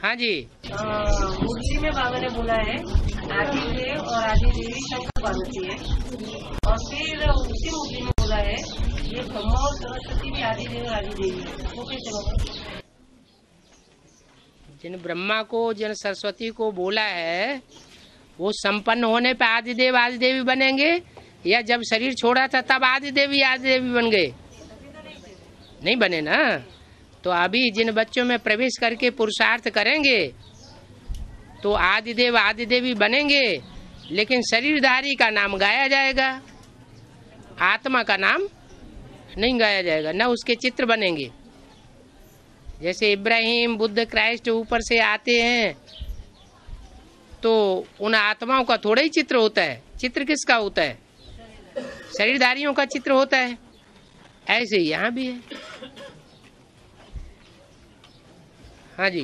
हाँ जी। मुरली में बाबा ने बोला है आदि देव और आदि देवी शंकर पार्वती है, और फिर उसी मुरली में बोला है ये ब्रह्मा और सरस्वती भी आदि देव और आदि देवी है। वो कैसे होगा? जिन ब्रह्मा को जिन सरस्वती को बोला है वो संपन्न होने पे आदि देव आदि देवी बनेंगे, या जब शरीर छोड़ा था तब आदि देवी बन गए? नहीं बने ना। तो अभी जिन बच्चों में प्रवेश करके पुरुषार्थ करेंगे तो आदि देवी बनेंगे, लेकिन शरीरधारी का नाम गाया जाएगा, आत्मा का नाम नहीं गाया जाएगा, न उसके चित्र बनेंगे। जैसे इब्राहिम, बुद्ध, क्राइस्ट ऊपर से आते हैं तो उन आत्माओं का थोड़ा ही चित्र होता है। चित्र किसका होता है? शरीरधारियों का चित्र होता है। ऐसे ही यहाँ भी है। हाँ जी।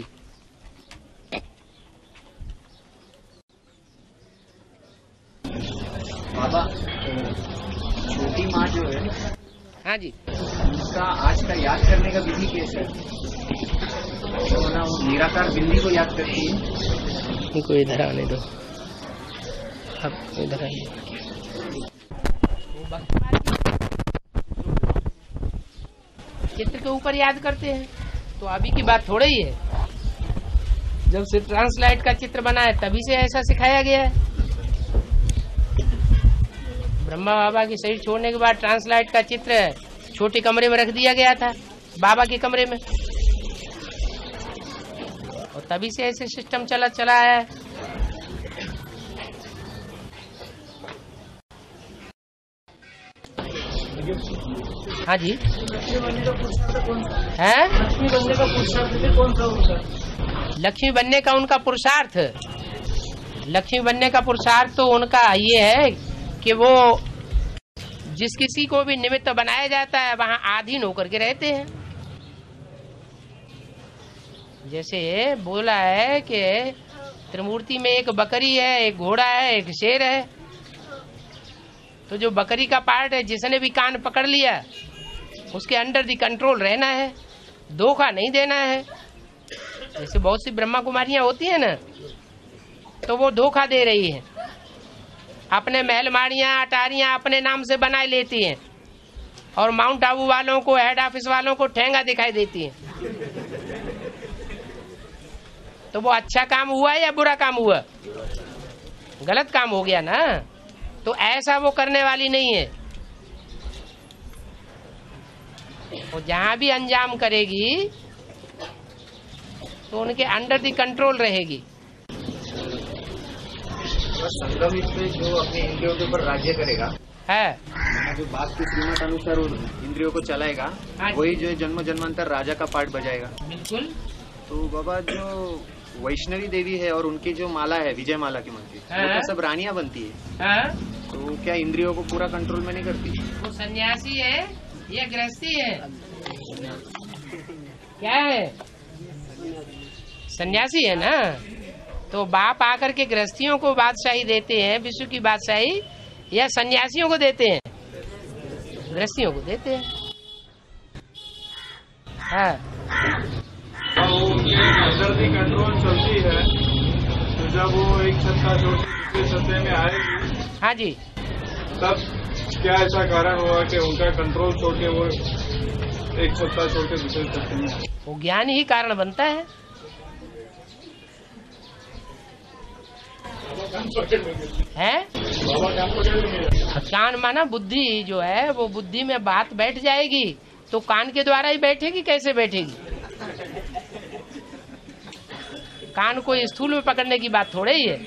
बाबा, छोटी माँ जो है, हाँ जी, उसका आज का याद करने का विधि कैसा है? तो ना वो निराकार बिंदी को याद करती है। इनको इधर आने दो, अब इधर आइए। चित्र के ऊपर याद करते हैं, तो अभी की बात थोड़ा ही है। जब से ट्रांसलाइट का चित्र बना है तभी से ऐसा सिखाया गया है। ब्रह्मा बाबा की शरीर छोड़ने के बाद ट्रांसलाइट का चित्र छोटे कमरे में रख दिया गया था, बाबा के कमरे में, और तभी से ऐसे सिस्टम चला है। हाँ जी। है लक्ष्मी बनने का उनका पुरुषार्थ, लक्ष्मी बनने का पुरुषार्थ तो उनका ये है कि वो जिस किसी को भी निमित्त बनाया जाता है वहाँ आधीन होकर के रहते हैं। जैसे बोला है कि त्रिमूर्ति में एक बकरी है, एक घोड़ा है, एक शेर है। तो जो बकरी का पार्ट है, जिसने भी कान पकड़ लिया उसके अंडर दी कंट्रोल रहना है, धोखा नहीं देना है। जैसे बहुत सी ब्रह्मा कुमारियां होती है ना, तो वो धोखा दे रही है, अपने महल माड़ियां अटारियां अपने नाम से बना लेती हैं, और माउंट आबू वालों को, हेड ऑफिस वालों को ठेंगा दिखाई देती हैं। तो वो अच्छा काम हुआ या बुरा काम हुआ? गलत काम हो गया ना। तो ऐसा वो करने वाली नहीं है। वो जहां भी अंजाम करेगी तो उनके अंडर दी कंट्रोल रहेगी। संगम पे जो अपने इंद्रियों के ऊपर राज्य करेगा है, जो बात की श्रीमत अनुसार इंद्रियों को चलाएगा, वही जो जन्म जन्मांतर राजा का पार्ट बजाएगा। बिल्कुल। तो बाबा, जो वैष्णवी देवी है और उनकी जो माला है विजय माला की मंत्री, वो तो सब रानियां बनती है। तो क्या इंद्रियों को पूरा कंट्रोल में नहीं करती? वो सन्यासी है या गृहस्थी है? क्या है? सन्यासी है ना। तो बाप आकर के गृहस्थियों को बादशाही देते हैं, विश्व की बादशाही, या सन्यासियों को देते हैं? गृहस्थियों को देते हैं। हाँ, अंदर की कंट्रोल चलती है, तो जब वो एक सत्ता छोड़ दूसरे सत्ते में आएगी, हाँ जी, तब क्या ऐसा कारण हुआ कि उनका कंट्रोल छोड़ के वो एक सत्ता छोड़ के दूसरे सत्ते में? वो ज्ञान ही कारण बनता है। है कान माना बुद्धि जो है, वो बुद्धि में बात बैठ जाएगी तो कान के द्वारा ही बैठेगी। कैसे बैठेगी? कान को स्थूल में पकड़ने की बात थोड़े ही है।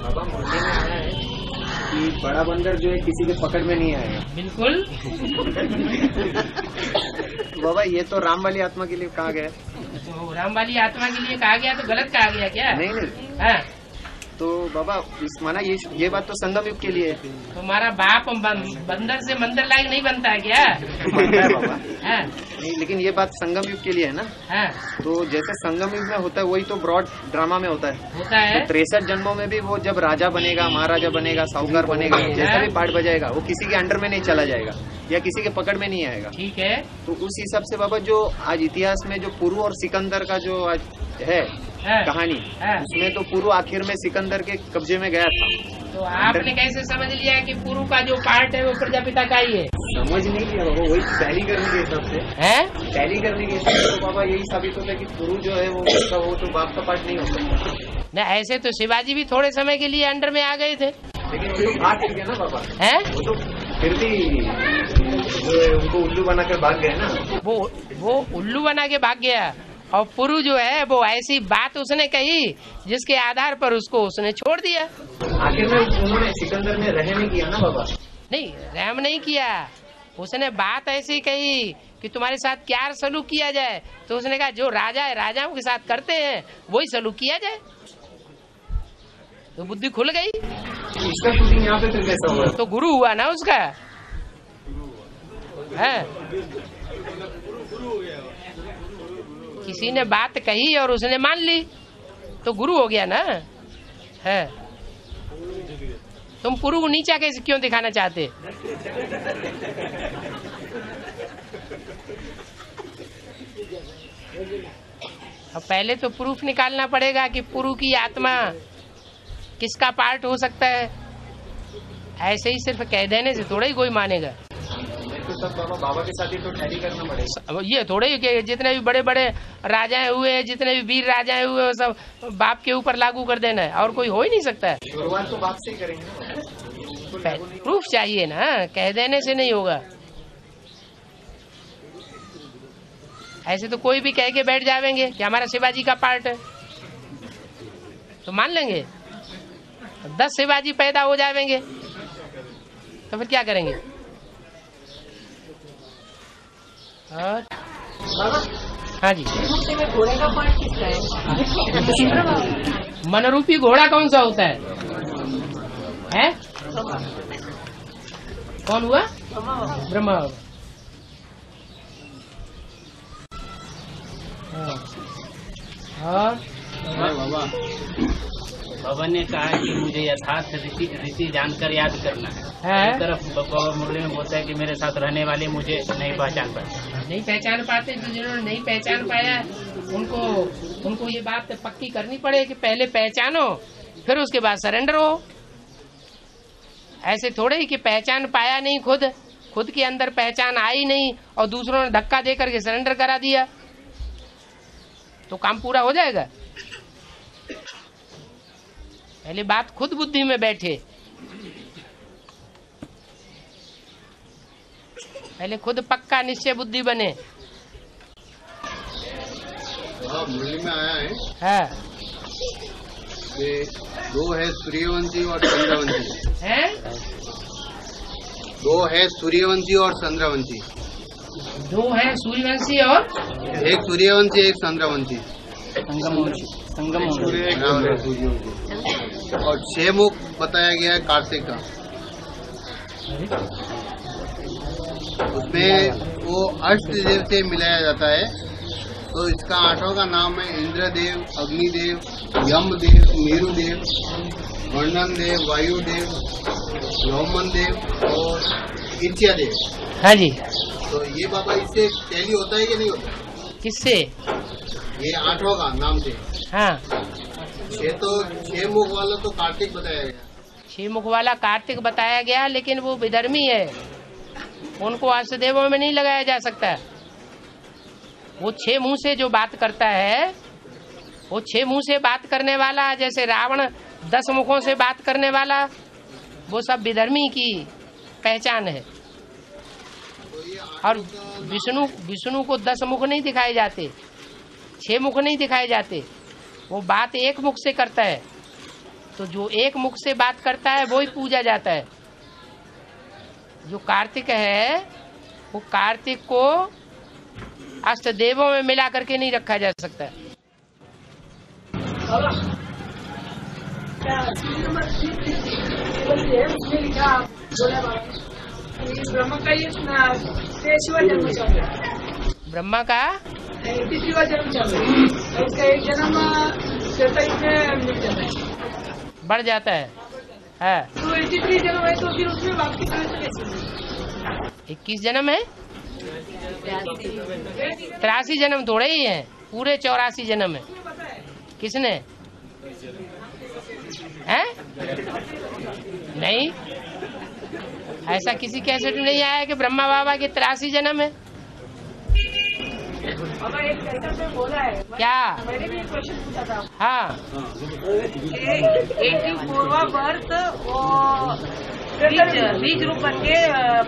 बाबा, मुझे में आया है कि बड़ा बंदर जो है किसी के पकड़ में नहीं आएगा। बिल्कुल। बाबा, ये तो राम वाली आत्मा के लिए कहा गया। तो राम वाली आत्मा के लिए कहा गया तो गलत कहा गया क्या? नहीं। हाँ। तो बाबा इस माना ये बात तो संगम युग के लिए है। तुम्हारा बाप बंदर से मंदिर लायक नहीं बनता है क्या? बनता है बाबा। है? नहीं, लेकिन ये बात संगम युग के लिए है ना। है? तो जैसे संगम युग में होता है वही तो ब्रॉड ड्रामा में होता है। होता है। तो 63 जन्मों में भी वो जब राजा बनेगा, महाराजा बनेगा, साहूकार बनेगा, जैसा भी पार्ट बजाएगा वो किसी के अंडर में नहीं चला जाएगा या किसी के पकड़ में नहीं आएगा। ठीक है। तो उस हिसाब से बाबा जो आज इतिहास में जो पुरु और सिकंदर का जो आज है कहानी, उसमें तो पुरु आखिर में सिकंदर के कब्जे में गया था। तो आपने कैसे समझ लिया कि पुरु का जो पार्ट है वो प्रजापिता का ही है? समझ नहीं लिया बाबा, वही टैली करने के हिसाब से है। टैली करने के हिसाब से तो बाबा यही साबित होता है कि पुरु जो है वो उसका वो तो बाप का पार्ट नहीं हो सकता। न ऐसे तो शिवाजी भी थोड़े समय के लिए अंडर में आ गए थे, लेकिन वो तो भाग गया ना बाबा। है? वो तो फिर भी उनको उल्लू बनाकर भाग गए ना। वो उल्लू बना के भाग गया। और पुरु जो है वो ऐसी बात उसने कही जिसके आधार पर उसको उसने छोड़ दिया। आखिर में उन्होंने सिकंदर में रहम नहीं किया ना बाबा। नहीं, रहम नहीं किया। उसने बात ऐसी कही कि तुम्हारे साथ क्या सलूक किया जाए। तो उसने कहा जो राजा है राजाओं के साथ करते हैं वही सलूक किया जाए। तो बुद्धि खुल गई। इसका शूटिंग यहाँ पे फिर कैसा हुआ? तो गुरु हुआ ना उसका। है? किसी ने बात कही और उसने मान ली तो गुरु हो गया ना। है? तुम पुरु को नीचा कैसे क्यों दिखाना चाहते? अब पहले तो प्रूफ निकालना पड़ेगा कि पुरु की आत्मा किसका पार्ट हो सकता है। ऐसे ही सिर्फ कह देने से थोड़ा ही कोई मानेगा। तो सब बाबा के साथ ही तो टैली करना पड़ेगा। ये थोड़े ही कि जितने भी बड़े बड़े राजाएं हुए, जितने भी वीर राजाएं हुए, वो सब बाप के ऊपर लागू कर देना है और कोई हो ही नहीं सकता है। शुरुआत तो बाप से ही करेंगे। प्रूफ चाहिए ना, कह देने से नहीं होगा। ऐसे तो कोई भी कह के बैठ जाएंगे कि हमारा शिवाजी का पार्ट है तो मान लेंगे। 10 शिवाजी पैदा हो जाएंगे तो फिर क्या करेंगे? हाँ जी। घोड़े का पार्ट किसका है? मनरूपी घोड़ा कौन सा होता है? है? कौन हुआ? ब्रह्मा। बाबा ने कहा कि मुझे यथार्थ रीति जानकर याद करना है। एक तरफ बाबा मुरली में बोलता है कि मेरे साथ रहने वाले मुझे नहीं पहचान पाते। नहीं पहचान पाते तो जिन्होंने नहीं पहचान पाया उनको ये बात पक्की करनी पड़े कि पहले पहचानो फिर उसके बाद सरेंडर हो। ऐसे थोड़े ही कि पहचान पाया नहीं, खुद के अंदर पहचान आई नहीं और दूसरों ने धक्का दे करके सरेंडर करा दिया तो काम पूरा हो जाएगा। पहले बात खुद बुद्धि में बैठे, पहले खुद पक्का निश्चय बुद्धि बने। मुरली में आया है कि 2 है सूर्यवंशी और चंद्रवंशी। है? 2 है सूर्यवंशी और चंद्रवंशी। 2 है सूर्यवंशी और एक सूर्यवंशी एक चंद्रवंशी। संगम और 6 मुख बताया गया है कार्तिक का। उसमें वो अष्टदेव से मिलाया जाता है। तो इसका 8वां का नाम है इंद्रदेव, अग्निदेव, यमदेव, मेरुदेव, वर्णन देव, वायुदेव, यौमन देव और इच्छादेव। हाँ जी। तो ये बाबा इससे टैली होता है कि नहीं होता? किससे? ये 8वां का नाम से। हाँ। 6 मुख वाला तो कार्तिक बताया गया। 6 मुख वाला कार्तिक बताया गया, लेकिन वो विधर्मी है, उनको अष्टदेवों में नहीं लगाया जा सकता। वो 6 मुंह से जो बात करता है, वो 6 मुंह से बात करने वाला, जैसे रावण 10 मुखों से बात करने वाला, वो सब विधर्मी की पहचान है। और विष्णु को 10 मुख नहीं दिखाए जाते, 6 मुख नहीं दिखाए जाते, वो बात एक मुख से करता है। तो जो एक मुख से बात करता है वो ही पूजा जाता है। जो कार्तिक है वो कार्तिक को अष्टदेवों में मिला करके नहीं रखा जा सकता। उसमें लिखा बोला ब्रह्म का ये 23वां जन्म चल रहा है। ब्रह्मा का 33वां जन्म चल रहा है। उसका एक जन्म 27 में मिल जाता है, बढ़ जाता है। तो 83 जन्म है तो फिर उसमें वापसी कैसे? 21 जन्म है, 83 जन्म थोड़े ही है, पूरे 84 जन्म है। किसने है? नहीं, ऐसा किसी कैसेट में नहीं आया कि ब्रह्मा बाबा के 83 जन्म है। अगर एक कैसेट में बोला है, क्या? मैंने भी एक क्वेश्चन पूछा था। हाँ, 84वां बर्थ वो बीज रूप बन के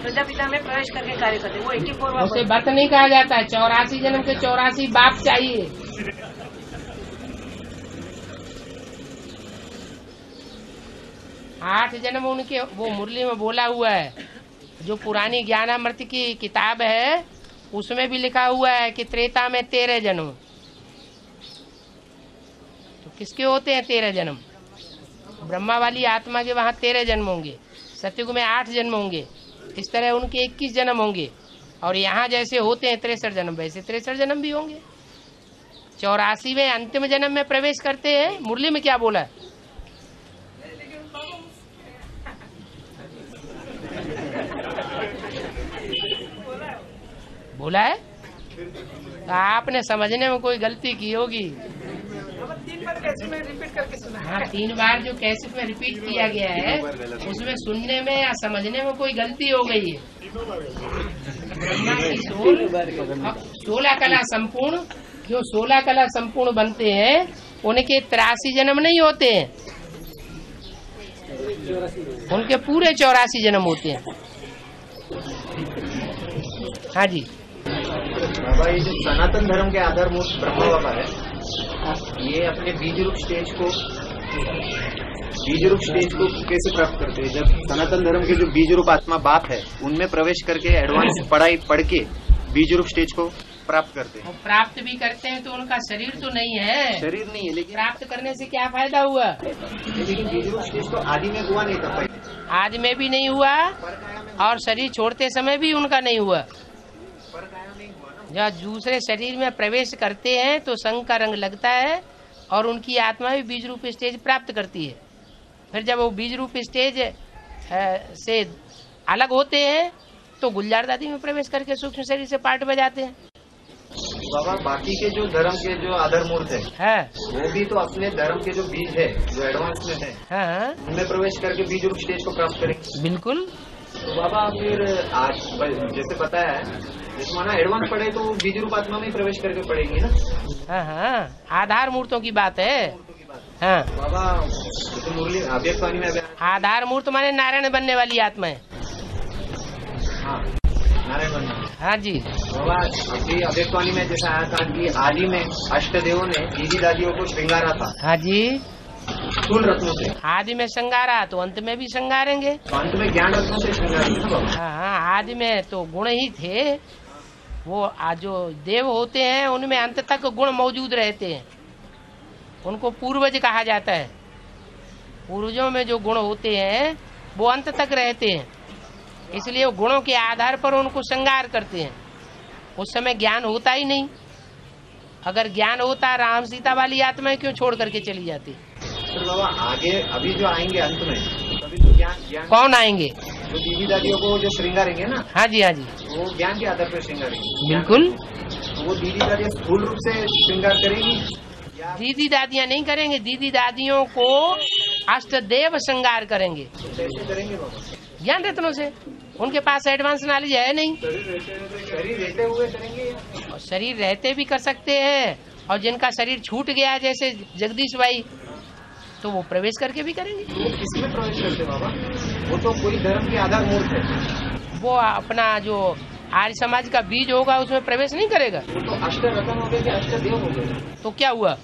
प्रजापिता में प्रवेश करके कार्य करते, वो 84वां उसे बर्थ नहीं कहा जाता है। 84 जन्म के 84 बाप चाहिए। 8 जन्म उनके वो मुरली में बोला हुआ है। जो पुरानी ज्ञानामृत की किताब है उसमें भी लिखा हुआ है कि त्रेता में 13 जन्म। तो किसके होते हैं 13 जन्म? ब्रह्मा वाली आत्मा के वहाँ 13 जन्म होंगे, सतयुग में 8 जन्म होंगे, इस तरह उनके 21 जन्म होंगे। और यहाँ जैसे होते हैं 63 जन्म, वैसे 63 जन्म भी होंगे। 84वें अंतिम जन्म में प्रवेश करते हैं। मुरली में क्या बोला है? बोला है तो आपने समझने में कोई गलती की होगी। 3 बार कैसेट में रिपीट करके सुना। हाँ, 3 बार जो कैसेट में रिपीट किया गया है उसमें सुनने में या समझने में कोई गलती हो गई है। ब्रह्मा की 16 कला संपूर्ण, जो 16 कला संपूर्ण बनते हैं उनके 83 जन्म नहीं होते हैं, उनके पूरे 84 जन्म होते हैं। हाँ जी। बाबा, ये जो सनातन धर्म के आधारभूत ब्रह्मा बाबा है, ये अपने बीज रूप स्टेज को कैसे प्राप्त करते हैं? जब सनातन धर्म के जो बीज रूप आत्मा बाप है उनमें प्रवेश करके एडवांस पढ़ाई पढ़ के बीज रूप स्टेज को प्राप्त करते हैं। प्राप्त भी करते हैं तो उनका शरीर तो नहीं है, शरीर नहीं है, लेकिन प्राप्त करने से क्या फायदा हुआ? लेकिन बीज रूप स्टेज तो आदि में हुआ नहीं था, आदि में भी नहीं हुआ और शरीर छोड़ते समय भी उनका नहीं हुआ। जब दूसरे शरीर में प्रवेश करते हैं तो संग का रंग लगता है और उनकी आत्मा भी बीज रूप स्टेज प्राप्त करती है। फिर जब वो बीज रूप स्टेज से अलग होते हैं तो गुलजार दादी में प्रवेश करके सूक्ष्म शरीर से पार्ट बजाते हैं। बाबा, बाकी के जो धर्म के जो आधार मूर्त है वो भी तो अपने धर्म के जो बीज है, जो एडवांस में है, उनमें प्रवेश करके बीज रूप स्टेज को प्राप्त करेंगे। बिल्कुल। तो बाबा, फिर आज जैसे बताया है, जैसे माना एडवांस पढ़े तो बीज रूप आत्मा में प्रवेश करके पढ़ेंगे ना। हाँ, आधार मूर्तों की बात है। हाँ बाबा, जैसे मुरली अव्यक्तवाणी में आधार मूर्त माने नारायण बनने वाली आत्मा है। हाँ, नारायण बनना। हाँ जी बाबा, अभी अव्यक्तवाणी में जैसा आया था कि आदि में अष्टदेवों ने दीदी दादियों को श्रृंगारा था। हाँ जी, स्थूल रत्नों से। आदि में श्रृंगारा तो अंत में भी श्रृंगारेंगे। तो अंत में ज्ञान रत्नों से श्रृंगारेंगे। हाँ, आदि में तो गुण ही थे। वो जो देव होते हैं उनमें अंत तक गुण मौजूद रहते हैं, उनको पूर्वज कहा जाता है। पूर्वजों में जो गुण होते हैं वो अंत तक रहते हैं, इसलिए वो गुणों के आधार पर उनको श्रृंगार करते हैं। उस समय ज्ञान होता ही नहीं। अगर ज्ञान होता, राम सीता वाली आत्माएं क्यों छोड़ करके चली जाती? तो बाबा, आगे अभी जो आएंगे अंत में, तभी तो ज्ञान कौन आएंगे? जो दीदी दादियों को जो श्रृंगारेंगे ना। हाँ जी, हाँ जी, वो ज्ञान के आधार पर श्रृंगारेंगे। बिल्कुल। तो वो दीदी दादियाँ स्थूल रूप से श्रृंगार करेंगी? दीदी दादियाँ नहीं करेंगे, दीदी दादियों को अष्टदेव श्रृंगार करेंगे। कैसे करेंगे बाबा? ज्ञान रत्नों से। उनके पास एडवांस नॉलेज है नहीं। शरीर रहते हुए करेंगे? और शरीर रहते भी कर सकते हैं, और जिनका शरीर छूट गया जैसे जगदीश भाई, तो वो प्रवेश करके भी करेंगे। वो किसमें प्रवेश करते बाबा? वो तो कोई धर्म के आधार मूर्त है। वो अपना जो आर्य समाज का बीज होगा उसमें प्रवेश नहीं करेगा। वो तो अष्ट रत्न हो गए, अष्ट देव हो गए। तो क्या हुआ?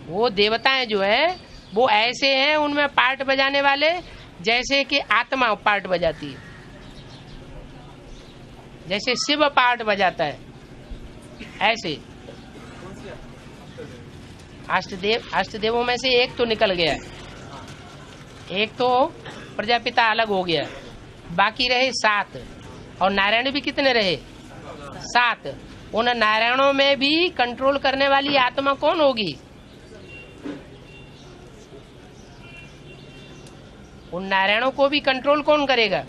वो देवताएं जो है वो ऐसे हैं, उनमें पार्ट बजाने वाले जैसे कि आत्मा पार्ट बजाती है, जैसे शिव पार्ट बजाता है, ऐसे अष्टदेवों में से एक तो निकल गया, एक तो प्रजापिता अलग हो गया, बाकी रहे 7। और नारायण भी कितने रहे? 7। उन नारायणों में भी कंट्रोल करने वाली आत्मा कौन होगी? उन नारायणों को भी कंट्रोल कौन करेगा?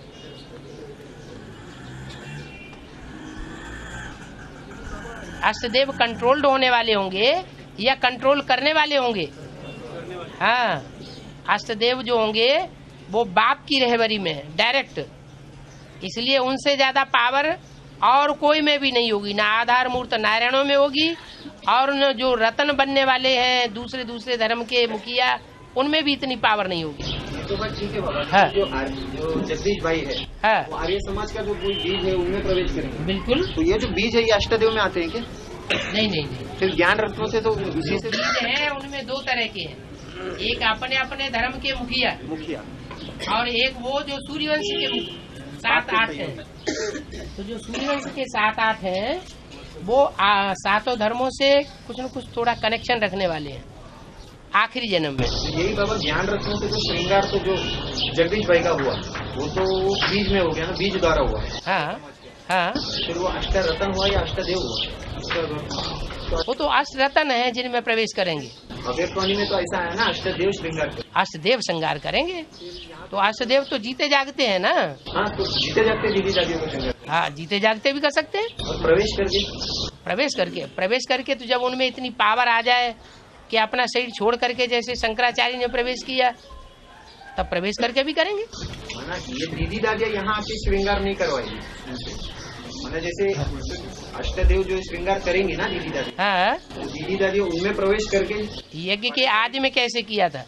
अष्टदेव कंट्रोल्ड होने वाले होंगे या कंट्रोल करने वाले होंगे? हाँ, अष्टदेव जो होंगे वो बाप की रहबरी में डायरेक्ट, इसलिए उनसे ज्यादा पावर और कोई में भी नहीं होगी। ना आधार मूर्त नारायणों में होगी और न जो रतन बनने वाले हैं दूसरे धर्म के मुखिया, उनमें भी इतनी पावर नहीं होगी। तो बात ठीक है बाबा। हाँ। जो जगदीश भाई है, हाँ, वो आर्य समाज का जो कोई बीज है उनमें प्रवेश करेंगे। बिल्कुल। तो ये जो बीज है ये अष्टदेव में आते हैं क्या? नहीं। फिर ज्ञान रत्नों से तो इसी से बीज है, उनमें 2 तरह के हैं। एक अपने धर्म के मुखिया और एक वो जो सूर्यवंश के 7-8 हैं। तो जो सूर्यवंश के 7-8 हैं वो 7 धर्मों से कुछ न कुछ थोड़ा कनेक्शन रखने वाले हैं आखिरी जन्म में। यही बाबा ज्ञान रत्नों से जो श्रृंगार तो जो जगदीश भाई का हुआ वो तो बीज में हो गया ना, बीज द्वारा हुआ। हाँ। फिर वो अष्ट रतन हुआ या अष्टदेव हुआ? वो तो अष्ट रतन है जिनमें प्रवेश करेंगे। अव्यक्तवाणी में तो ऐसा है ना, अष्टदेव श्रृंगार, अष्टदेव श्रृंगार करेंगे। तो अष्टदेव तो जीते जागते हैं ना। हाँ, तो जीते जागते दीदी दादियों को श्रृंगार। हाँ, जीते जागते भी कर सकते हैं। और प्रवेश करके तो जब उनमें इतनी पावर आ जाए कि अपना शरीर छोड़ करके, जैसे शंकराचार्य ने प्रवेश किया, तब प्रवेश करके भी करेंगे। ये दीदी दादियाँ यहाँ आके श्रृंगार नहीं करवाएगी, मैंने जैसे अष्टदेव जो श्रृंगार करेंगी ना दीदी दादी, हाँ, तो दीदी दादी उनमें प्रवेश करके। यज्ञ के आदि में कैसे किया था?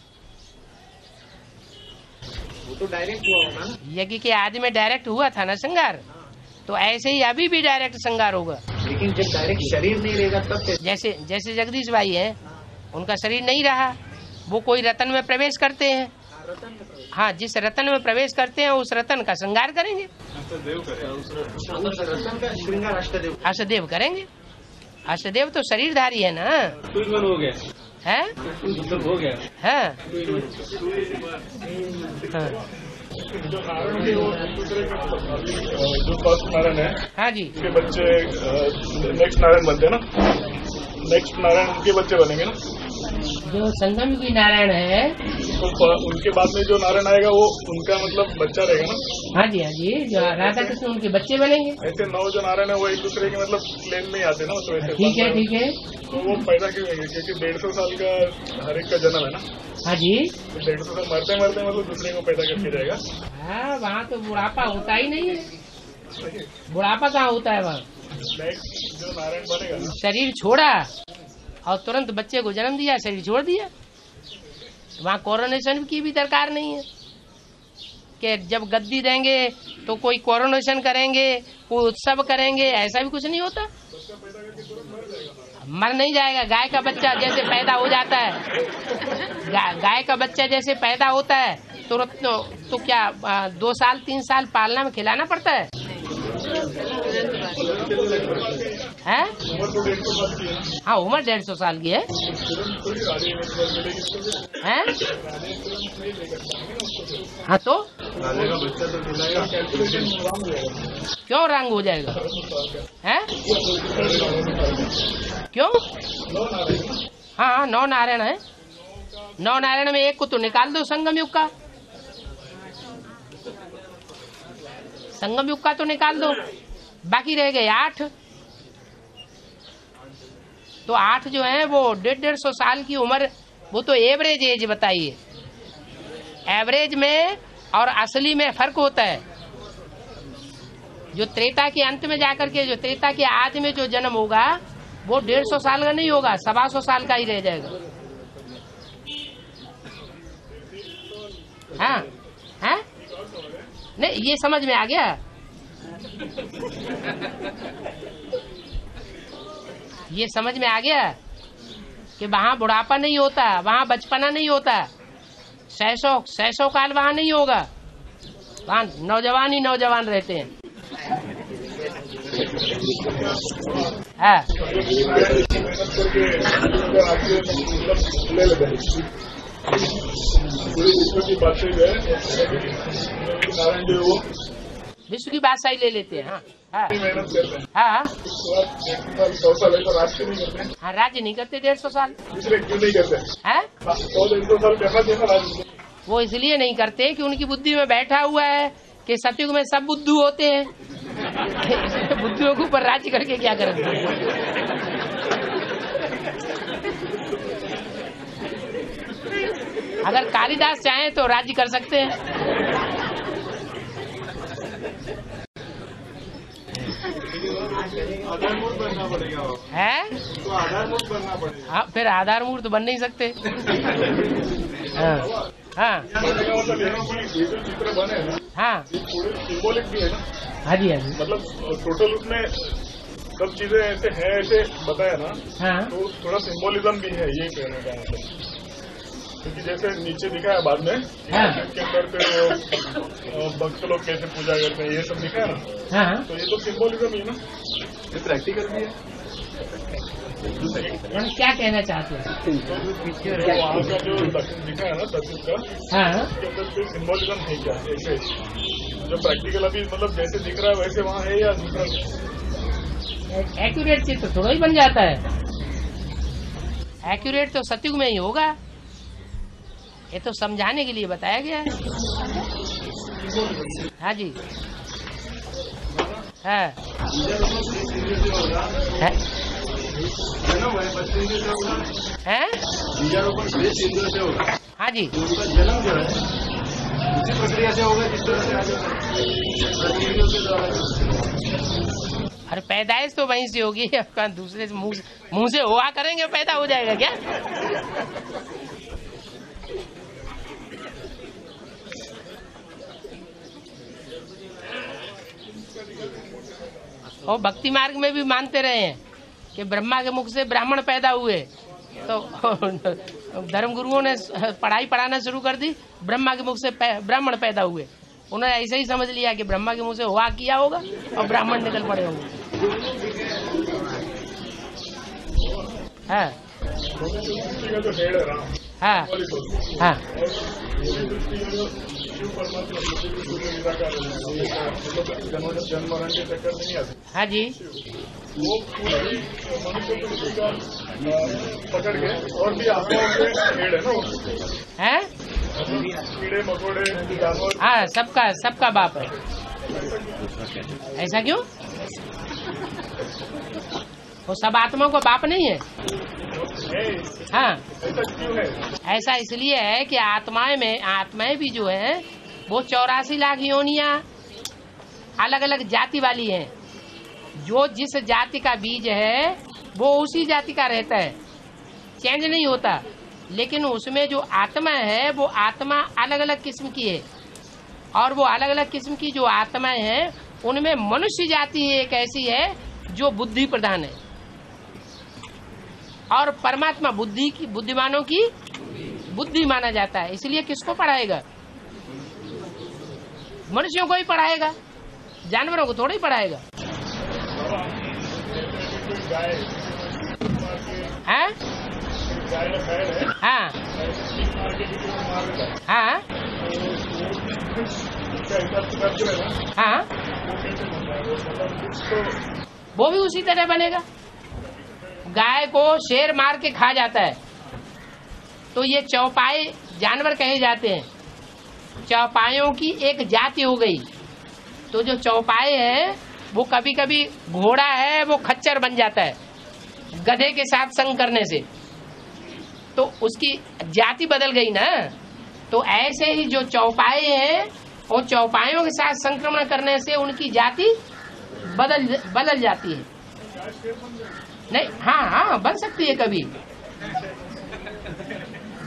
वो तो डायरेक्ट हुआ होगा ना। यज्ञ के आदि में डायरेक्ट हुआ था ना श्रृंगार, तो ऐसे ही अभी भी डायरेक्ट श्रृंगार होगा। लेकिन जब डायरेक्ट शरीर नहीं रहेगा तब जैसे जगदीश भाई हैं, उनका शरीर नहीं रहा, वो कोई रतन में प्रवेश करते हैं। हाँ, जिस रतन में प्रवेश करते हैं उस रतन का श्रृंगार करेंगे। रतन का श्रृंगार अष्टदेव करेंगे। अष्टदेव तो शरीरधारी है ना। हो गया है, हो गया। हाँ। जो नारायण है वो दूसरे जो फर्स्ट नारायण है, हाँ जी, उनके बच्चे नेक्स्ट नारायण बनते हैं ना, नेक्स्ट नारायण उनके बच्चे बनेंगे ना। जो संगम की नारायण है तो उनके बाद में जो नारायण आएगा वो उनका मतलब बच्चा रहेगा ना। हाँ जी, जो राधा कृष्ण उनके बच्चे बनेंगे। ऐसे 9 जो नारायण है वो एक दूसरे के मतलब प्लेन में ही आते ना, तो ऐसे। ठीक है। तो वो पैदा क्यों होंगे? क्योंकि 150 साल का हर एक का जन्म है ना। हाँ जी, 150 साल मरते मतलब दूसरे को पैदा करके जाएगा। हाँ, वहाँ तो बुढ़ापा होता ही नहीं है। बुढ़ापा कहाँ होता है वहाँ? नेक्स्ट जो नारायण बनेगा ना, शरीर छोड़ा और तुरंत बच्चे को जन्म दिया, शरीर छोड़ दिया। वहाँ कोरोनेशन की भी दरकार नहीं है कि जब गद्दी देंगे तो कोई कोरोनेशन करेंगे, कोई उत्सव करेंगे, ऐसा भी कुछ नहीं होता। मर नहीं जाएगा। गाय का बच्चा जैसे पैदा हो जाता है, गाय का बच्चा जैसे पैदा होता है तुरंत तो क्या 2 साल 3 साल पालना में खिलाना पड़ता है? हैं? हाँ, उम्र 150 साल की है। हैं? हाँ, तो क्यों रंग हो जाएगा? हैं? क्यों? हाँ, 9 नारायण है। 9 नारायण में एक को तो निकाल दो संगम युग का। संगम युग का तो निकाल दो, बाकी रह गए 8। तो 8 जो है वो 150 साल की उम्र, वो तो एवरेज एज बताइए। एवरेज में और असली में फर्क होता है। जो त्रेता के अंत में जाकर के, जो त्रेता के आदि में जो जन्म होगा वो 150 साल का नहीं होगा, 125 साल का ही रह जाएगा। हाँ, हाँ, नहीं, ये समझ में आ गया। ये समझ में आ गया कि वहाँ बुढ़ापा नहीं होता, वहाँ बचपना नहीं होता, सैसो काल वहाँ नहीं होगा, वहाँ नौजवान ही नौजवान रहते हैं। हाँ विश्व की बादशाही ले लेते हैं। हाँ हाँ हाँ राज्य नहीं करते 150 साल। क्यों नहीं करते? है 100-150 साल करना चाहिए राज्य। वो इसलिए नहीं करते कि उनकी बुद्धि में बैठा हुआ है कि सतयुग में सब बुद्धू होते हैं। बुद्धियों के ऊपर राज्य करके क्या करेंगे? अगर कालिदास चाहे तो राज्य कर सकते हैं। आधारभूत बनना पड़ेगा है तो आधारभूत बनना पड़ेगा। हाँ फिर आधारभूत तो बन नहीं सकते। हाँ हाँ मतलब ये जो चित्र बने ना, हाँ ये पूरे सिंबॉलिक भी है ना। हाँ जी हाँ जी मतलब टोटल उसमें सब चीजें ऐसे है, ऐसे बताया ना, हाँ तो थोड़ा सिंबोलिज्म भी है, ये कहने का मतलब। क्योंकि जैसे नीचे दिखा है बाद में हाँ के अंदर पे वो भक्त लोग कैसे पूजा करते हैं, ये सब दिखा है ना। हाँ तो ये तो सिंबोलिज्म ही है ना, ये प्रैक्टिकल भी है। हम क्या कहना चाहते हैं? तो वहाँ का जो दक्षिण दिखा है ना, दक्षिण का, हाँ उसके अंदर कोई सिंबोलिज्म है क्या ऐसे? जो प्रैक्टिकल अभी मतलब जैसे दिख रहा है वैसे वहाँ है या दूसरा? एक्यूरेट चित्र थोड़ा ही बन जाता है। एक्यूरेट तो सतयुग में ही होगा। ये तो समझाने के लिए बताया गया है। हाँ जी है हाँ जी जन्म जो है उसी प्रक्रिया से होगा जिस तरह से। अरे पैदाइश तो वहीं से होगी, आपका दूसरे से मुंह से हुआ करेंगे पैदा हो जाएगा क्या? और भक्ति मार्ग में भी मानते रहे हैं कि ब्रह्मा के मुख से ब्राह्मण पैदा हुए, तो धर्म गुरुओं ने पढ़ाई पढ़ाना शुरू कर दी, ब्रह्मा के मुख से ब्राह्मण पैदा हुए। उन्होंने ऐसे ही समझ लिया कि ब्रह्मा के मुंह से हुआ किया होगा और ब्राह्मण निकल पड़े होंगे। हाँ हाँ हाँ जन्म के चक्कर में नहीं आते। हाँ जी वो पूरी मनुष्य को पकड़ के और भी आत्माओं के पेड़ है ना, है कीड़े मकोड़े जानवर। हाँ सबका बाप है। ऐसा क्यों? वो सब आत्माओं का बाप नहीं है। हाँ ऐसा क्यों है? ऐसा इसलिए है कि आत्माएं भी जो है वो 84 लाख योनियां अलग अलग जाति वाली हैं। जो जिस जाति का बीज है वो उसी जाति का रहता है, चेंज नहीं होता। लेकिन उसमें जो आत्मा है वो आत्मा अलग अलग किस्म की है, और वो अलग अलग किस्म की जो आत्माएं हैं उनमें मनुष्य जाति एक ऐसी है जो बुद्धि प्रधान है, और परमात्मा बुद्धिमानों की बुद्धि माना जाता है। इसलिए किसको पढ़ाएगा? मनुष्यों को ही पढ़ाएगा, जानवरों को थोड़ा ही पढ़ाएगा। हाँ हाँ हाँ हाँ वो भी उसी तरह बनेगा। गाय को शेर मार के खा जाता है तो ये चौपाई जानवर कहे जाते हैं। चौपाइयों की एक जाति हो गई। तो जो चौपाई है वो कभी कभी घोड़ा है वो खच्चर बन जाता है गधे के साथ संग करने से, तो उसकी जाति बदल गई ना। तो ऐसे ही जो चौपाई है वो चौपाइयों के साथ संक्रमण करने से उनकी जाति बदल जाती है। नहीं हाँ बन सकती है कभी।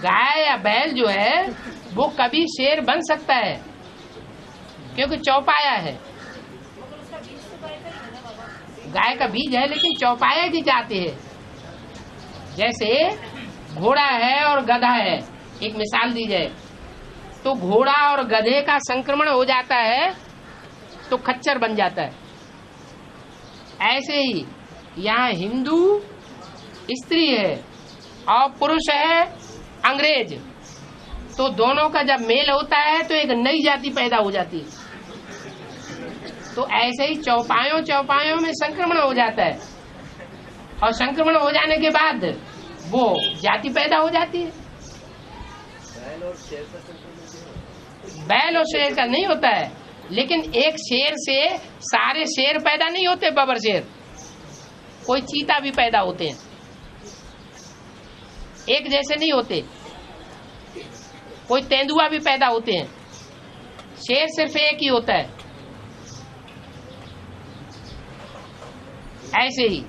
गाय या बैल जो है वो कभी शेर बन सकता है क्योंकि चौपाया है। गाय का बीज है लेकिन चौपाया की जाती है। जैसे घोड़ा है और गधा है, एक मिसाल दी जाए तो घोड़ा और गधे का संक्रमण हो जाता है तो खच्चर बन जाता है। ऐसे ही यहाँ हिंदू स्त्री है और पुरुष है अंग्रेज, तो दोनों का जब मेल होता है तो एक नई जाति पैदा हो जाती है। तो ऐसे ही चौपायों में संक्रमण हो जाता है, और संक्रमण हो जाने के बाद वो जाति पैदा हो जाती है। बैल और शेर का नहीं होता है, लेकिन एक शेर से सारे शेर पैदा नहीं होते, बबर शेर, कोई चीता भी पैदा होते हैं, एक जैसे नहीं होते। कोई तेंदुआ भी पैदा होते हैं, शेर सिर्फ एक ही होता है। ऐसे ही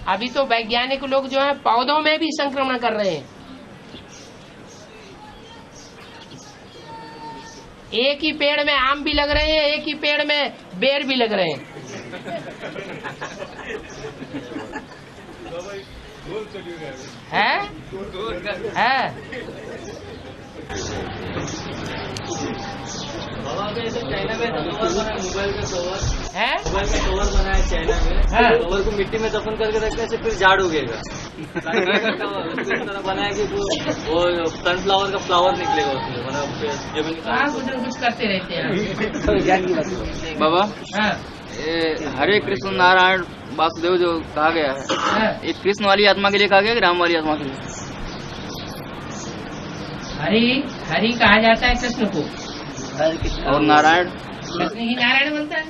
अभी तो वैज्ञानिक लोग जो है पौधों में भी संक्रमण कर रहे हैं। एक ही पेड़ में आम भी लग रहे हैं, एक ही पेड़ में बेर भी लग रहे हैं। है? चाइना में मोबाइल का कवर है? मोबाइल का कवर बना है चाइना में। कवर को मिट्टी में दफन करके रखने से फिर झाड़ उगेगा। इस तरह बनाया कि वो सनफ्लावर का फ्लावर निकलेगा उसमें, मतलब जमीन कुछ करते रहते हैं बाबा। हरे कृष्ण नारायण वासुदेव जो कहा गया है, ये कृष्ण वाली आत्मा के लिए कहा गया कि राम वाली आत्मा के लिए? हरि कहा जाता है कृष्ण को, और नारायण कृष्ण ही नारायण बनता है।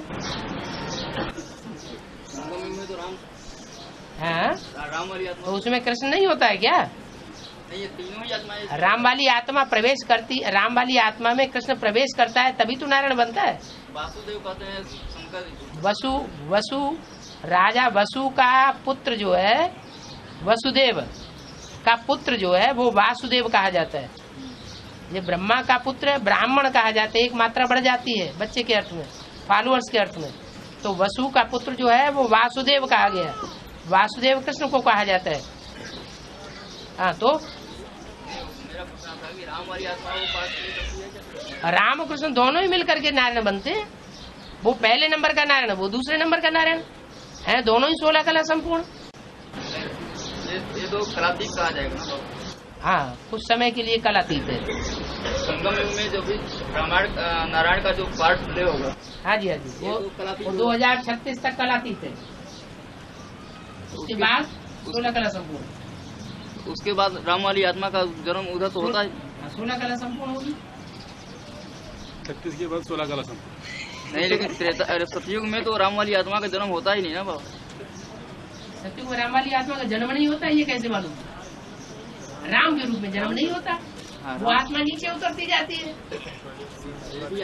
हाँ, राम वाली आत्मा, तो उसमें कृष्ण नहीं होता है क्या? नहीं, ये तीनों ही आत्माएं। राम वाली आत्मा प्रवेश करती, राम वाली आत्मा में कृष्ण प्रवेश करता है, तभी तो नारायण बनता है। वासुदेव कहते हैं शंकर। वसु राजा वसु का पुत्र जो है, वसुदेव का पुत्र जो है वो वासुदेव कहा जाता है। ये ब्रह्मा का पुत्र ब्राह्मण कहा जाता है, एक मात्रा बढ़ जाती है बच्चे के अर्थ में, फॉलोअर्स के अर्थ में। तो वसु का पुत्र जो है वो वासुदेव कहा गया, वासुदेव कृष्ण को कहा जाता है। हाँ, तो मेरा पूछना था कि राम वाली आत्मा वो पास करती है क्या? राम कृष्ण दोनों ही मिलकर के नारायण बनते हैं। वो पहले नंबर का नारायण, वो दूसरे नंबर का नारायण है, दोनों ही 16 कला संपूर्ण। ये तो कलातीत कहा जाएगा ना? हाँ, कुछ समय के लिए कलातीत है। संगम युग में जो भी रामायण नारायण का जो पार्ट प्ले होगा। हाँ जी, वो 2036 तक कलातीत है। उसके बाद 16 कला संपूर्ण। उसके बाद राम वाली आत्मा का जन्म उधर तो होता है। 16 कला संपूर्ण होगी। 36 के बाद 16 कला संपूर्ण नहीं, लेकिन सतयुग में तो राम वाली आत्मा का जन्म होता ही नहीं ना बाबा। सतयुग में राम वाली आत्मा का जन्म नहीं होता, ये कैसे मालूम? राम के रूप में जन्म नहीं होता, वो आत्मा नीचे उतरती जाती है।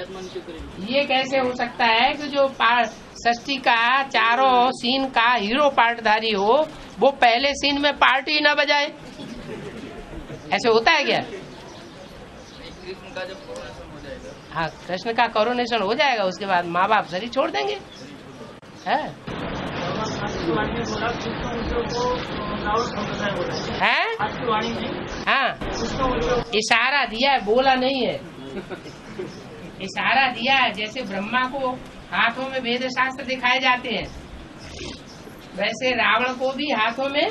आत्मा नीचे उतरेगी। ये कैसे हो सकता है कि जो षष्ठी का चारों सीन का हीरो पार्टधारी हो, वो पहले सीन में पार्ट ही न बजाए? ऐसे होता है क्या? कृष्ण का जब कोरोनेशन हो जाएगा। हाँ, कृष्ण का कोरोनेशन हो जाएगा, उसके बाद माँ बाप शरीर छोड़ देंगे। है? हाँ, इशारा दिया है, बोला नहीं है, इशारा दिया है। जैसे ब्रह्मा को हाथों में वेद शास्त्र दिखाए जाते हैं, वैसे रावण को भी हाथों में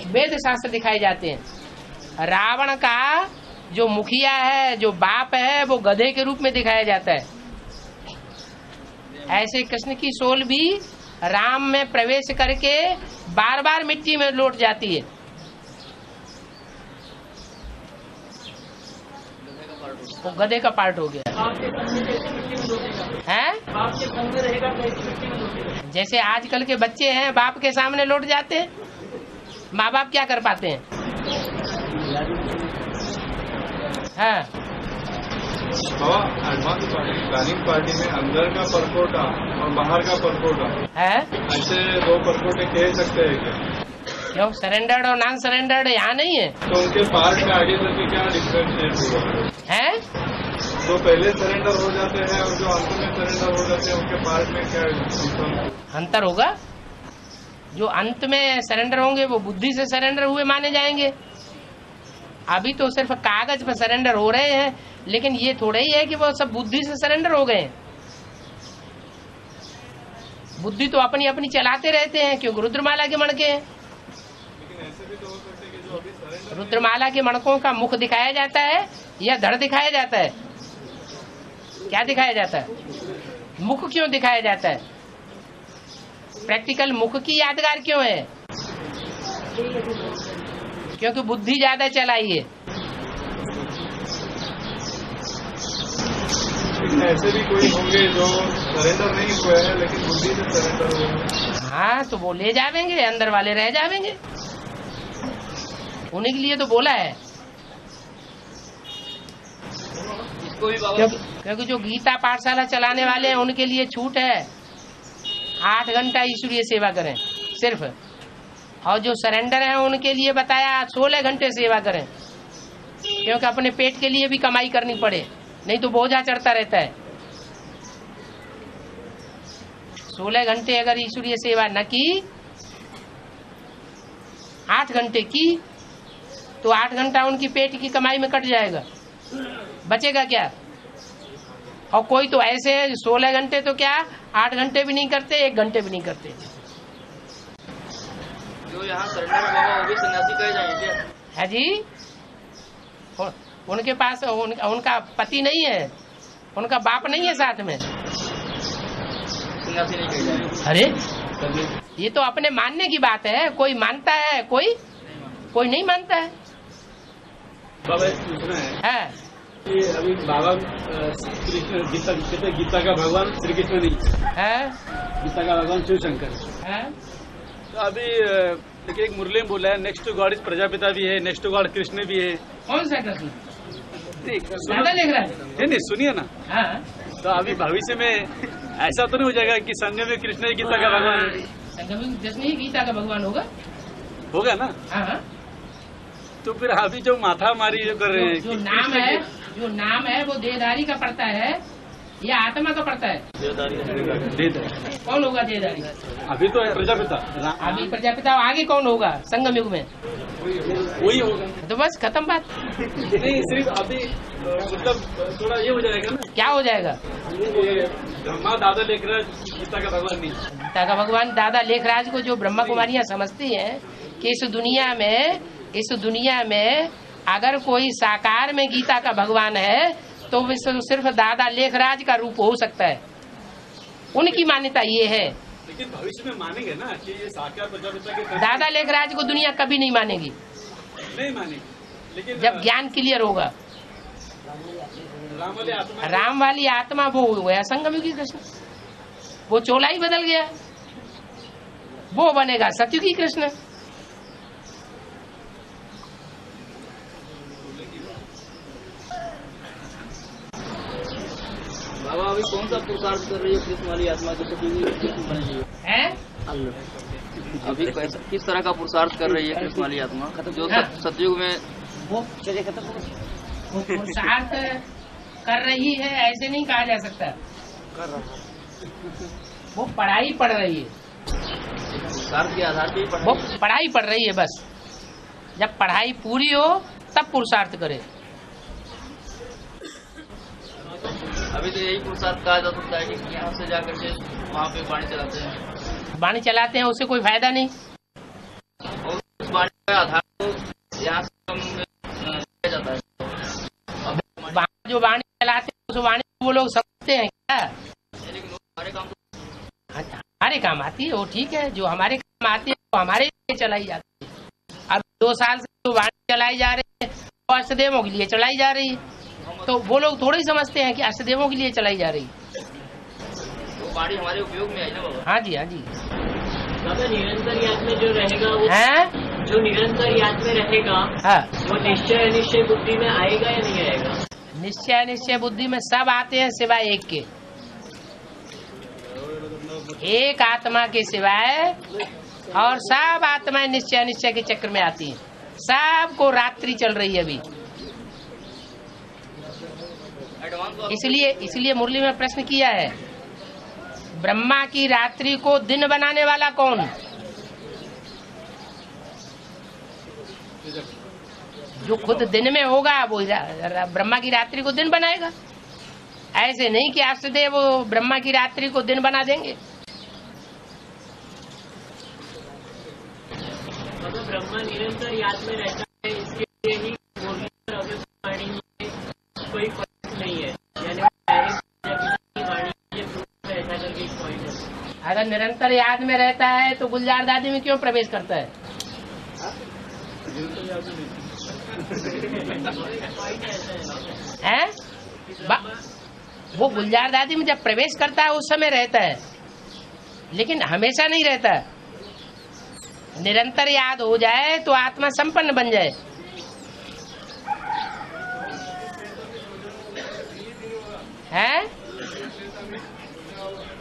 वेद शास्त्र दिखाए जाते हैं। रावण का जो मुखिया है, जो बाप है, वो गधे के रूप में दिखाया जाता है। ऐसे कृष्ण की सोल भी राम में प्रवेश करके बार बार मिट्टी में लौट जाती है। वो गधे का पार्ट हो गया है। जैसे आजकल के बच्चे हैं, बाप के सामने लौट जाते हैं, माँ बाप क्या कर पाते हैं? हाँ, प्लानिंग पार्टी में अंदर का परकोटा और बाहर का परकोटा है, ऐसे दो परकोटे कह सकते हैं क्या? क्यों? सरेंडर्ड और नॉन सरेंडर्ड यहाँ नहीं है। तो उनके पार्ट में आगे चल के क्या डिफरेंशिएट हुआ है? जो पहले सरेंडर हो जाते हैं और जो अंत में सरेंडर हो जाते हैं, उनके पार्ट में क्या अंतर होगा? जो अंत में सरेंडर होंगे वो बुद्धि से सरेंडर हुए माने जाएंगे, अभी तो सिर्फ कागज पर सरेंडर हो रहे हैं, लेकिन ये थोड़ा ही है कि वो सब बुद्धि से सरेंडर हो गए। बुद्धि तो अपनी अपनी चलाते रहते हैं, क्योंकि रुद्रमाला के मणके हैं। रुद्रमाला के मणकों का मुख दिखाया जाता है या धड़ दिखाया जाता है? क्या दिखाया जाता है? मुख क्यों दिखाया जाता है? प्रैक्टिकल मुख की यादगार क्यों है? क्योंकि बुद्धि ज्यादा चलाई है। ऐसे भी कोई होंगे जो सरेंडर नहीं हुए हैं लेकिन बुद्धि से सरेंडर हुए हैं। हाँ, तो वो ले जावेंगे, अंदर वाले रह जावेंगे। उन्हीं के लिए तो बोला है। इसको भी बाबा क्योंकि जो गीता पाठशाला चलाने वाले हैं उनके लिए छूट है, 8 घंटा ईश्वरीय सेवा करें सिर्फ। और जो सरेंडर है उनके लिए बताया 16 घंटे सेवा करें, क्योंकि अपने पेट के लिए भी कमाई करनी पड़े, नहीं तो बोझा चढ़ता रहता है। 16 घंटे अगर ईश्वरीय सेवा न की, 8 घंटे की, तो 8 घंटा उनकी पेट की कमाई में कट जाएगा, बचेगा क्या? और कोई तो ऐसे है 16 घंटे तो क्या 8 घंटे भी नहीं करते, 1 घंटे भी नहीं करते। जो यहाँ सरेंडर बाबा वो भी सन्यासी कहे जाएंगे क्या? है जी, उनके पास उनका पति नहीं है, उनका बाप नहीं है साथ में, सन्यासी नहीं कहे जाएंगे। अरे ये तो अपने मानने की बात है। कोई मानता है, कोई नहीं मानता है। बाबा पूछना है कि अभी बाबा कृष्ण गीता का भगवान श्री कृष्ण नहीं है, गीता का भगवान शिव शंकर है। तो अभी लेकिन एक मुरली में बोला है next to God is Prajapita भी है, नेक्स्ट टू गॉड कृष्ण भी है। कौन सा कृष्ण? ज्यादा लिख रहा है? नहीं सुनिए ना। हाँ। तो अभी भविष्य में ऐसा तो नहीं हो जाएगा कि संजय में कृष्ण ही गीता का भगवान है? संगम में कृष्ण ही गीता का भगवान होगा ना। हाँ। तो फिर अभी जो माथा मारी जो कर रहे हैं, जो नाम है वो देहधारी का पड़ता है या आत्मा का पड़ता है? देहधारी। कौन होगा देहधारी? अभी तो प्रजापिता। अभी प्रजापिता, आगे कौन होगा संगम युग में? वही होगा। तो बस खत्म बात। नहीं, सिर्फ अभी मतलब थोड़ा ये हो जाएगा ना। क्या हो जाएगा? ब्रह्मा दादा लेखराज गीता का भगवान नहीं। गीता का भगवान दादा लेखराज को जो ब्रह्मा कुमारियां समझती हैं कि इस दुनिया में अगर कोई साकार में गीता का भगवान है तो सिर्फ दादा लेखराज का रूप हो सकता है, उनकी मान्यता ये है। लेकिन भविष्य में मानेंगे ना कि ये साकार प्रजापिता के दादा लेखराज को दुनिया कभी नहीं मानेगी, नहीं मानेगी। लेकिन जब ज्ञान क्लियर होगा। राम वाली आत्मा वो हो गया संगमयुगी कृष्ण, वो चोला ही बदल गया, वो बनेगा सतयुगी कृष्ण। बाबा अभी कौन सा पुरुषार्थ कर रही है कृष्ण वाली आत्मा जो कृष्ण बनेगी है? अभी किस तरह का पुरुषार्थ कर रही है कृष्ण वाली आत्मा जो सतयुग में? वो पुरुषार्थ कर रही है ऐसे नहीं कहा जा सकता, वो पढ़ाई पढ़ रही है। पुरुषार्थ के आधार पर वो पढ़ाई पढ़ रही है, बस जब पढ़ाई पूरी हो तब पुरुषार्थ करे। अभी तो यही पुरुषार्थ कहा जा सकता है कि यहाँ से जाकर के वहाँ पे वाणी चलाते हैं। वाणी चलाते हैं, उससे कोई फायदा नहीं। और उस वाणी का आधार तो यहाँ से जाता है। जो वाणी चलाते हैं उस वाणी वो लोग समझते हैं क्या? लेकिन हमारे काम हमारे काम आती है, वो ठीक है। जो हमारे काम आती है वो हमारे लिए चलाई जाती है। अब 2 साल से जो वाणी चलाई जा रही है वो अष्टदेवों के लिए चलाई जा रही है, तो वो लोग थोड़े ही समझते हैं कि अष्टदेवों के लिए चलाई जा रही है। वो वाणी हमारे उपयोग में आई ना बाबा। हाँ जी, हाँ जी। निरंतर याद में जो रहेगा वो है, जो निरंतर याद में रहेगा हाँ, वो निश्चय अनिश्चय बुद्धि में आएगा या नहीं आएगा? निश्चय बुद्धि में सब आते हैं सिवाय एक के। एक आत्मा के सिवाय और सब आत्माएं निश्चय के चक्र में आती हैं। सबको रात्रि चल रही है अभी। इसलिए मुरली में प्रश्न किया है, ब्रह्मा की रात्रि को दिन बनाने वाला कौन? जो खुद दिन में होगा वो ब्रह्मा की रात्रि को दिन बनाएगा। ऐसे नहीं कि आष्टदेव वो ब्रह्मा की रात्रि को दिन बना देंगे। ब्रह्मा निरंतर याद में रहता है, इसके लिए ही वाणी में कोई फर्क नहीं है, यानी वाणी ऐसा करके एक पॉइंट है। अगर निरंतर याद में रहता है तो गुलजार दादी में क्यों प्रवेश करता है? हैं? वो गुलजार दादी में जब प्रवेश करता है उस समय रहता है, लेकिन हमेशा नहीं रहता। निरंतर याद हो जाए तो आत्मा संपन्न बन जाए। है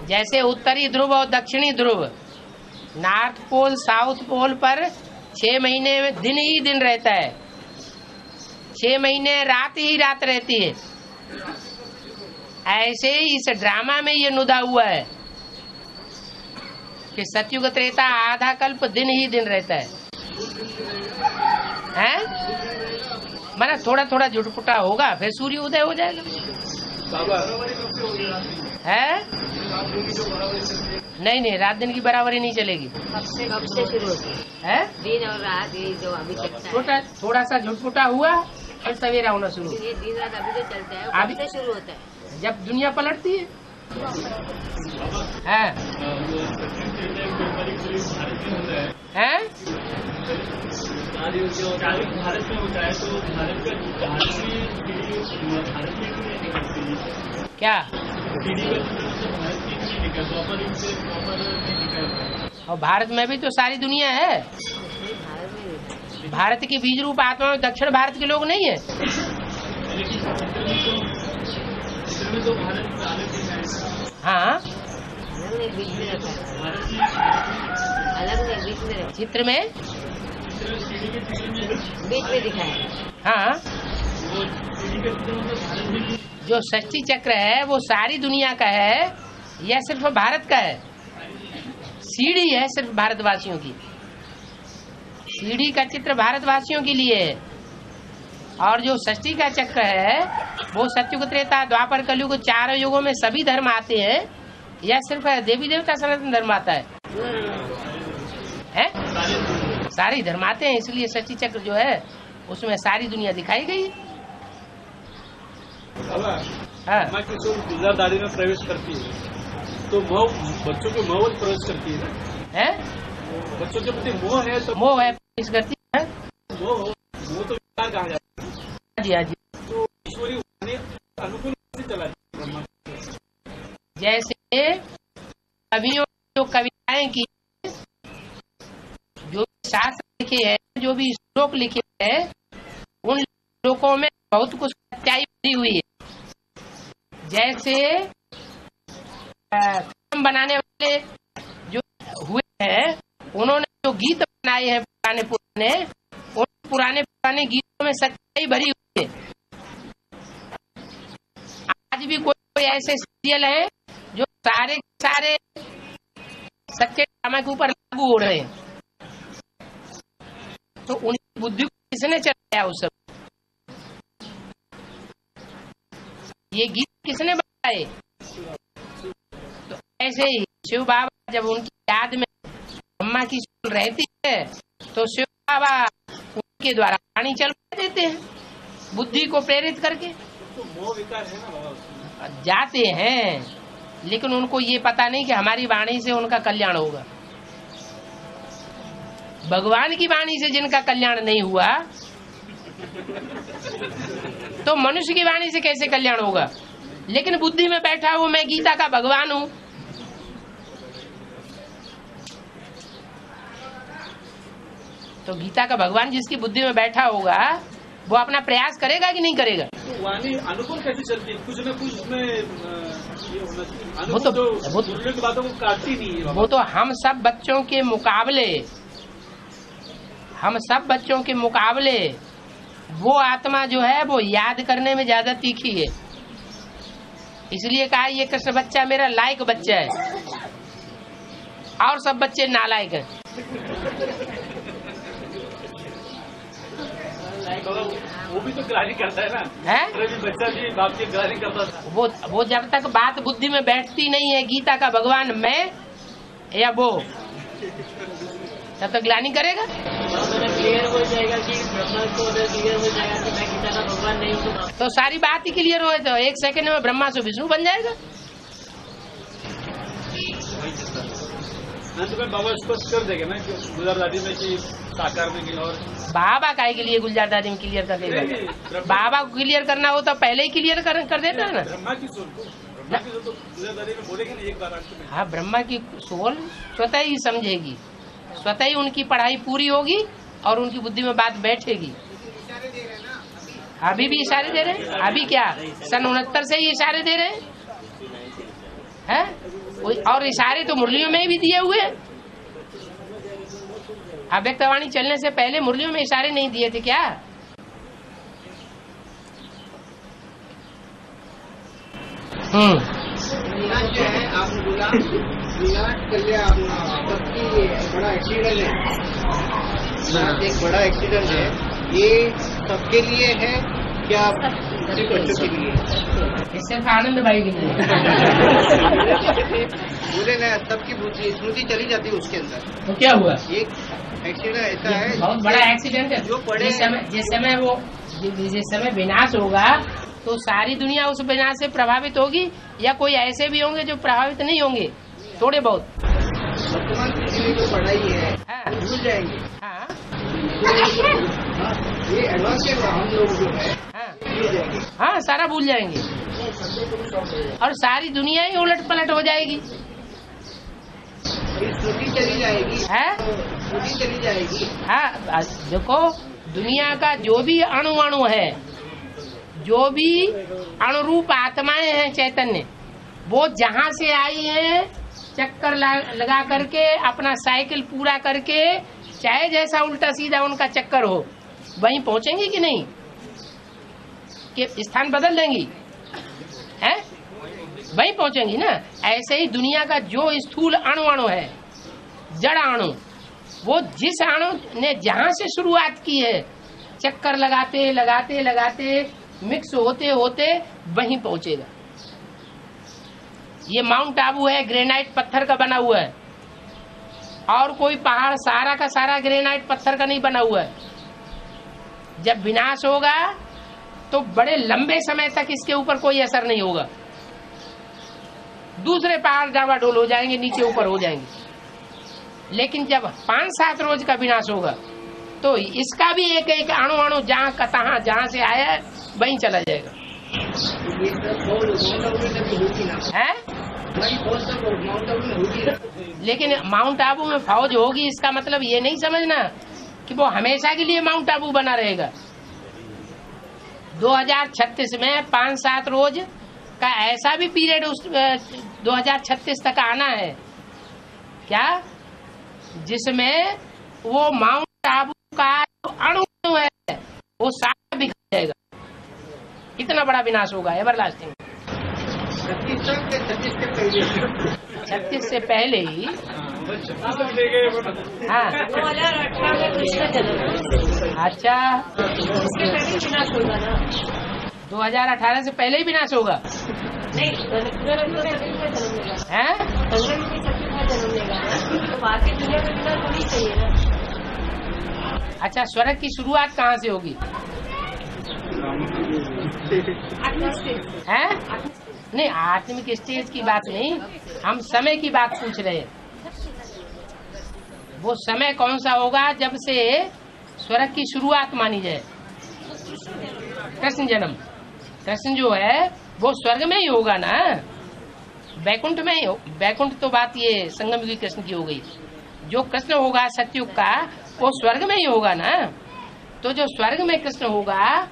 जैसे उत्तरी ध्रुव और दक्षिणी ध्रुव, नॉर्थ पोल साउथ पोल पर 6 महीने में दिन ही दिन रहता है, 6 महीने रात ही रात रहती है। ऐसे ही इस ड्रामा में ये नुदा हुआ है कि सतयुग त्रेता आधा कल्प दिन ही दिन रहता है। माना थोड़ा थोड़ा झुटपुटा होगा, फिर सूर्य उदय हो जाएगा। है नहीं, रात दिन की बराबरी नहीं चलेगी। कब से शुरू होती है? दिन और रात, ये जो अभी चलता है। थोड़ा सा झुटपुटा हुआ फिर सवेरा होना शुरू। ये दिन रात अभी तो चलता है, अभी कब से शुरू होता है? जब दुनिया पलटती है। हैं? भारत में होता है तो भारत क्या? और भारत में भी तो सारी दुनिया है। भारत की बीज रूप आत्मा में दक्षिण भारत के लोग नहीं है। हाँ, अलग बीच में रखा है, अलग में बीच में चित्र में बीच में दिखाया। हाँ, जो षष्ठी चक्र है वो सारी दुनिया का है या सिर्फ भारत का है? सीढ़ी है सिर्फ भारतवासियों की। सीढ़ी का चित्र भारतवासियों के लिए है, और जो षष्ठी का चक्र है वो सतयुग त्रेता द्वापर कलयुग 4 युगों में सभी धर्म आते हैं या सिर्फ देवी देवता सनातन धर्म आता है? सारी धर्म आते हैं, इसलिए षष्ठी चक्र जो है उसमें सारी दुनिया दिखाई गई। हाँ, गुलजार दादी में प्रवेश करती है तो बच्चों के मोह प्रवेश करती है। बच्चों के प्रति मोह है तो मोह है प्रवेश करती है। मोह तो विकार कहा जाता है। जी हाँ जी। तो ईश्वरी अनुकूल से चला जैसे कवियों जो कविताएं की, जो शास्त्र लिखे हैं, जो भी श्लोक लिखे हैं, उन श्लोकों में बहुत कुछ सच्चाई भरी हुई है। जैसे फिल्म बनाने वाले जो हुए हैं उन्होंने जो गीत बनाए हैं पुराने उन पुराने गीतों में सच्चाई भरी हुई है। आज भी कोई ऐसे सीरियल है जो सारे सच्चे ड्रामा के ऊपर लागू हो रहे हैं, तो उनकी बुद्धि को किसने चलाया? उस सब ये गीत किसने बनाए? तो ऐसे ही शिव बाबा जब उनकी याद में ब्रह्मा की सुन रहती है तो शिव बाबा उनके द्वारा वाणी चलवा देते हैं, बुद्धि को प्रेरित करके। तो मोह विकार है ना बाबा, जाते हैं, लेकिन उनको ये पता नहीं कि हमारी वाणी से उनका कल्याण होगा। भगवान की वाणी से जिनका कल्याण नहीं हुआ तो मनुष्य की वाणी से कैसे कल्याण होगा? लेकिन बुद्धि में बैठा हूं मैं गीता का भगवान हूं, तो गीता का भगवान जिसकी बुद्धि में बैठा होगा वो अपना प्रयास करेगा कि नहीं करेगा? तो वाणी अनुकूल कैसे चलती है? कुछ न कुछ उसमें ये होना चाहिए। वो तो दूसरे की बातों को काटती नहीं है। वो तो हम सब बच्चों के मुकाबले वो आत्मा जो है वो याद करने में ज्यादा तीखी है। इसलिए कहा ये कृष्ण बच्चा मेरा लायक बच्चा है, और सब बच्चे नालायक हैं। वो भी तो ग्लानी करता है ना, है बच्चा भी बाप की ग्लानी करता था। वो जब तक बात बुद्धि में बैठती नहीं है गीता का भगवान मैं या वो, तब तक ग्लानी करेगा। क्लियर हो जाएगा कि ब्रह्मा को क्लियर हो जाएगा कि मैं गीता का भगवान नहीं हूँ, तो सारी बात ही क्लियर हो तो 1 सेकंड में ब्रह्मा से विष्णु बन जाएगा। तो बाबा स्पष्ट कर देंगे ना गुलजार दादी में कि साकार में और बाबा काहे के लिए गुलजार दादी में क्लियर कर देगा? बाबा को क्लियर करना हो तो पहले ही क्लियर कर देता है ना। ब्रह्मा की सोल को गुलजार दादी में बोलेंगे ना एक बार। हाँ, ब्रह्मा की सोल स्वतः ही समझेगी, स्वतः ही उनकी पढ़ाई पूरी होगी और उनकी बुद्धि में बात बैठेगी। अभी भी इशारे दे रहे हैं। अभी क्या सन 69 से ही इशारे दे रहे हैं? और इशारे तो मुरलियों में भी दिए हुए। अव्यक्तवाणी चलने से पहले मुरलियों में इशारे नहीं दिए थे क्या? जो है आपने बोला विराट कल्याण सबकी बड़ा एक्सीडेंट है, एक बड़ा एक्सीडेंट है, ये सबके लिए है क्या सिर्फ बच्चों के लिए? सिर्फ आनंद भाई के लिए। बोले ना सबकी बुद्धि स्मृति चली जाती है उसके अंदर। तो क्या हुआ? एक एक्सीडेंट ऐसा है, बहुत बड़ा एक्सीडेंट है। जो पढ़े जिस समय विनाश होगा तो सारी दुनिया उस विनाश से प्रभावित होगी, या कोई ऐसे भी होंगे जो प्रभावित नहीं होंगे? थोड़े बहुत। वर्तमान जो पढ़ाई है हाँ, भूल जाएंगे। हाँ, ये एडवांस हम लोग जो है हाँ, सारा भूल जाएंगे और सारी दुनिया ही उलट पलट हो जाएगी। स्मृति चली जाएगी है, स्मृति चली जाएगी। हाँ, देखो दुनिया का जो भी अणु है, जो भी अणुरूप आत्माएं हैं चैतन्य, वो जहाँ से आई है चक्कर लगा करके अपना साइकिल पूरा करके, चाहे जैसा उल्टा सीधा उनका चक्कर हो, वहीं पहुंचेंगी कि नहीं? कि स्थान बदल देंगी? हैं? वहीं पहुंचेंगी ना। ऐसे ही दुनिया का जो स्थूल अणु है, जड़ अणु, वो जिस अणु ने जहां से शुरुआत की है, चक्कर लगाते लगाते लगाते मिक्स होते होते वहीं पहुंचेगा। ये माउंट आबू है, ग्रेनाइट पत्थर का बना हुआ है, और कोई पहाड़ सारा का सारा ग्रेनाइट पत्थर का नहीं बना हुआ है। जब विनाश होगा तो बड़े लंबे समय तक इसके ऊपर कोई असर नहीं होगा। दूसरे पहाड़ डावाडोल हो जाएंगे, नीचे ऊपर हो जाएंगे। लेकिन जब 5-7 रोज का विनाश होगा तो इसका भी एक एक अणु जहाँ का तहाँ जहाँ से आया है वहीं चला जाएगा। है? लेकिन माउंट आबू में फौज होगी, इसका मतलब ये नहीं समझना कि वो हमेशा के लिए माउंट आबू बना रहेगा। 2036 में 5-7 रोज का ऐसा भी पीरियड उस 2036 तक आना है क्या, जिसमें वो माउंट आबू का अणु है वो सारा बिखर जाएगा। इतना बड़ा विनाश होगा एवरलास्टिंग। 36 से पहले ही। हाँ, 2018 में कृष्ण जन्म। अच्छा, इसके पहले विनाश होगा ना? 2018 से पहले ही विनाश होगा? नहीं, जन्म लेगा है, जन्म लेगा ना, तो बाकी दुनिया में विनाश होनी चाहिए ना। अच्छा, स्वर्ग की शुरुआत कहाँ से होगी? है? नहीं, आत्मिक स्टेज की बात नहीं, हम समय की बात पूछ रहे हैं। वो समय कौन सा होगा जब से स्वर्ग की शुरुआत मानी जाए? कृष्ण जन्म। कृष्ण जो है वो स्वर्ग में ही होगा ना, बैकुंठ में ही हो। बैकुंठ तो बात ये संगम युगी कृष्ण की हो गई। जो कृष्ण होगा सतयुग का वो स्वर्ग में ही होगा ना। तो जो स्वर्ग में कृष्ण होगा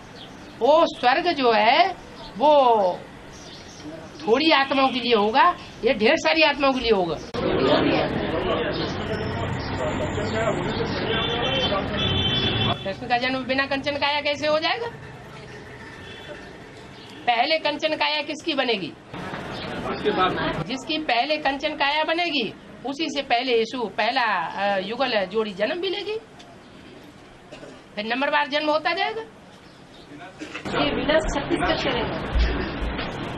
वो स्वर्ग जो है वो थोड़ी आत्माओं के लिए होगा, ये ढेर सारी आत्माओं के लिए होगा। कृष्ण का जन्म बिना कंचन काया कैसे हो जाएगा? पहले कंचन काया किसकी बनेगी? जिसकी पहले कंचन काया बनेगी उसी से पहले यीशु पहला युगल जोड़ी जन्म भी लेगी, फिर नंबरवार जन्म होता जाएगा। ये विनाश 36 तक चलेगा।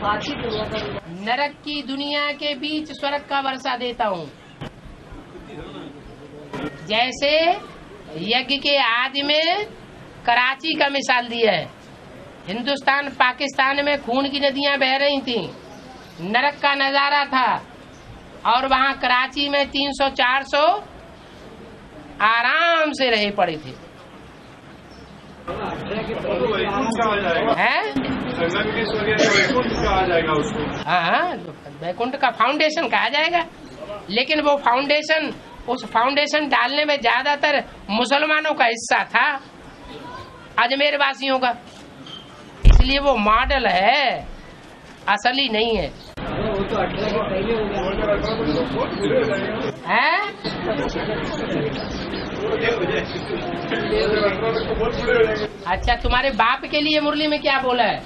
बाकी दुनिया का विनाश। नरक की दुनिया के बीच स्वर्ग का वर्षा देता हूँ। जैसे यज्ञ के आदि में कराची का मिसाल दिया है। हिंदुस्तान पाकिस्तान में खून की नदियां बह रही थी, नरक का नजारा था, और वहाँ कराची में 300-400 आराम से रहे पड़े थे। हाँ, वैकुंठ का फाउंडेशन कहा जाएगा। लेकिन वो फाउंडेशन, उस फाउंडेशन डालने में ज्यादातर मुसलमानों का हिस्सा था, अजमेर वासियों का, इसलिए वो मॉडल है, असली नहीं है। वो तो 18 के पहले हो गया है? अच्छा, तुम्हारे बाप के लिए मुरली में क्या बोला है?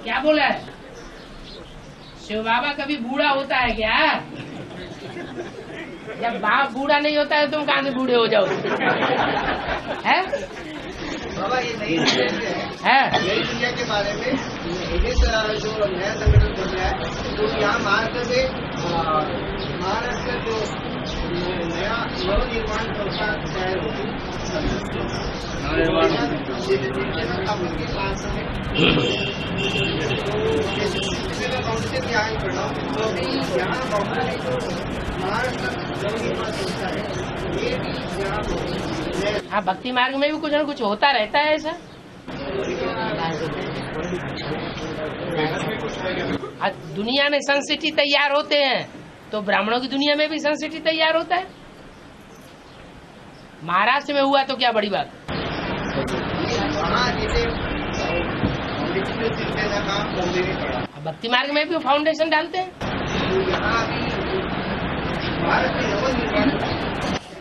क्या बोला है? शिव बाबा कभी बूढ़ा होता है क्या? जब बाप बूढ़ा नहीं होता है, तुम कहाँ से बूढ़े हो जाओ? है? बाबा ये नई दुनिया है? नई दुनिया के बारे में जो नया संगठन बन रहा है, तो यहाँ महाराष्ट्र जो नया नवनिर्माण संस्था तैयार होगी, हाँ, भक्ति मार्ग में भी कुछ न कुछ होता रहता है ऐसा। दुनिया में सन सिटी तैयार होते हैं, तो ब्राह्मणों की दुनिया में भी सन सिटी तैयार होता है। महाराष्ट्र में हुआ तो क्या बड़ी बात। भक्ति मार्ग में भी फाउंडेशन डालते हैं।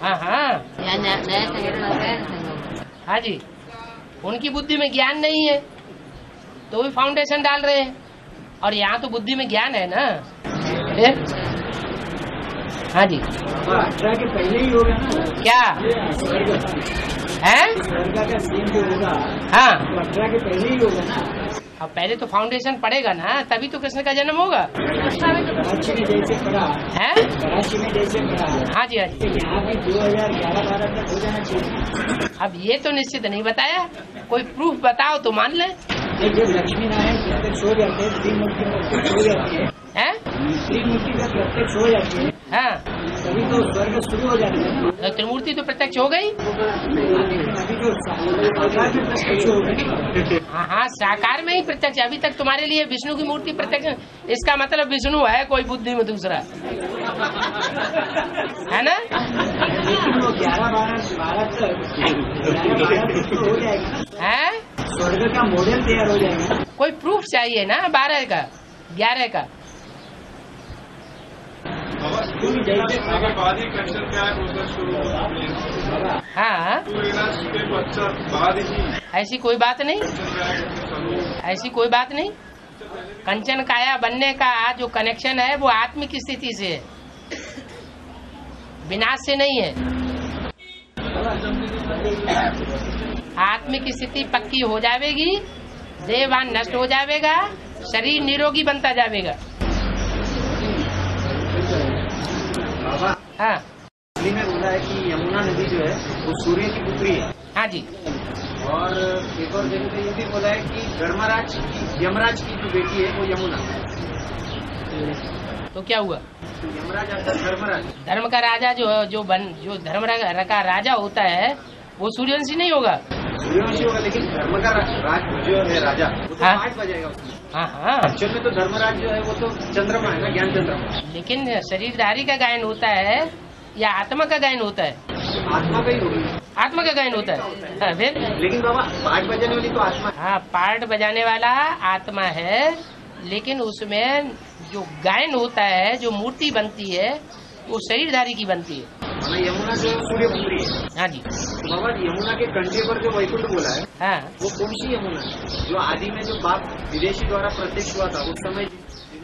हाँ हाँ हाँ जी, उनकी बुद्धि में ज्ञान नहीं है तो भी फाउंडेशन डाल रहे हैं, और यहाँ तो बुद्धि में ज्ञान है ना। हाँ जी, 18 के पहले ही होगा ना क्या है? स्वर्ग का सीन जो होगा, हाँ, 18 के पहले ही होगा ना। अब पहले तो फाउंडेशन पड़ेगा ना, तभी तो कृष्ण का जन्म होगा। कराची में जैसे पड़ा है, कराची में जैसे पड़ा, हाँ जी हाँ जी, यहाँ भी 2011-12 तक हो जाना चाहिए। अब ये तो निश्चित नहीं बताया, कोई प्रूफ बताओ तो मान ले। जब लक्ष्मी नारायण प्रत्यक्ष हो जाते हैं, त्रिमूर्ति प्रत्यक्ष हो जाती है, त्रिमूर्ति का प्रत्यक्ष हो जाती है, हाँ, तभी तो स्वर्ग शुरू हो जाता है ना। तो त्रिमूर्ति तो प्रत्यक्ष हो गई। अभी तो साकार में प्रत्यक्ष हो गई। हाँ हाँ, साकार में ही प्रत्यक्ष। अभी तक तुम्हारे लिए विष्णु की मूर्ति प्रत्यक्ष, इसका मतलब विष्णु है कोई बुद्धि में दूसरा, है ना। लेकिन वो 11-12 तक तो हो जाएगा, है स्वर्ग का मॉडल तैयार हो जाएगा। कोई प्रूफ चाहिए ना, 12 का 11 का। बाद ही कंचन क्या है प्रोसेस शुरू होगा। हाँ, के पश्चात बाद ही ऐसी कोई बात नहीं, ऐसी कोई बात नहीं। कंचन काया बनने का जो कनेक्शन है वो आत्मिक स्थिति से है, विनाश से नहीं है। आत्मिक स्थिति पक्की हो जाएगी, देहवान नष्ट हो जाएगा, शरीर निरोगी बनता जाएगा। हाँ, में बोला है कि यमुना नदी जो है वो सूर्य की पुत्री है। हाँ जी, और एक और जगह पे ये भी बोला है कि धर्मराज की, यमराज की जो बेटी है वो यमुना। तो क्या हुआ? तो यमराज अर्थात धर्मराज, धर्म का राजा जो धर्म का राजा होता है वो सूर्यवंशी नहीं होगा। सूर्यवंशी होगा, लेकिन धर्म का राज जो है राजा वो तो 8 बजेगा उसमें। हाँ हाँ, एक्चुअल में तो धर्मराज जो है वो तो चंद्रमा है ना, ज्ञान चंद्रमा। लेकिन शरीरधारी का गायन होता है या आत्मा का गायन होता है? आत्मा का ही होगी, आत्मा का गायन होता है। हाँ, फिर लेकिन बाबा पार्ट बजाने वाली तो आत्मा है। हाँ, पार्ट बजाने वाला आत्मा है, लेकिन उसमें जो गायन होता है, जो मूर्ति बनती है, वो शरीरधारी की बनती है। यमुना जो सूर्य पुत्री है। हाँ जी, तो बाबा यमुना के कंठे पर जो वैकुंठ बोला है, हाँ, वो कौन सी यमुना है? जो आदि में जो बाप विदेशी द्वारा प्रत्यक्ष हुआ था उस समय।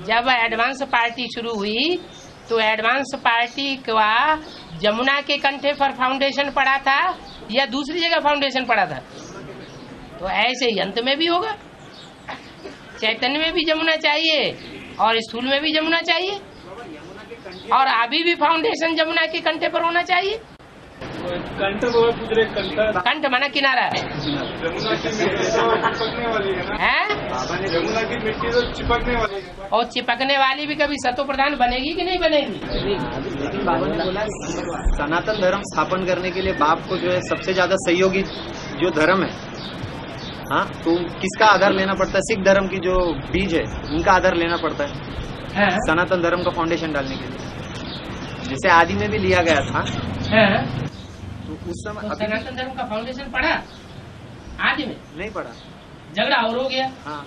जब एडवांस पार्टी शुरू हुई तो एडवांस पार्टी का जमुना के कंठे पर फाउंडेशन पड़ा था, या दूसरी जगह फाउंडेशन पड़ा था? तो ऐसे ही अंत में भी होगा। चैतन्य में भी जमुना चाहिए और स्थूल में भी जमुना चाहिए, और अभी भी फाउंडेशन जमुना के कंठे पर होना चाहिए। कंठ माना किनारा है। जमुना की मिट्टी तो चिपकने वाली है ना? जमुना की मिट्टी तो चिपकने वाली है, और चिपकने वाली भी कभी सतो प्रधान बनेगी कि नहीं बनेगी? बाबा ने बोला सनातन धर्म स्थापन करने के लिए बाप को जो है सबसे ज्यादा सहयोगी जो धर्म है, हाँ, तो किसका आधार लेना पड़ता है? सिख धर्म की जो बीज है उनका आधार लेना पड़ता है सनातन धर्म का फाउंडेशन डालने के लिए, जैसे आदि में भी लिया गया था। तो उस समय तो सनातन धर्म का फाउंडेशन पड़ा आदि में? नहीं पड़ा, झगड़ा और हो गया। हाँ।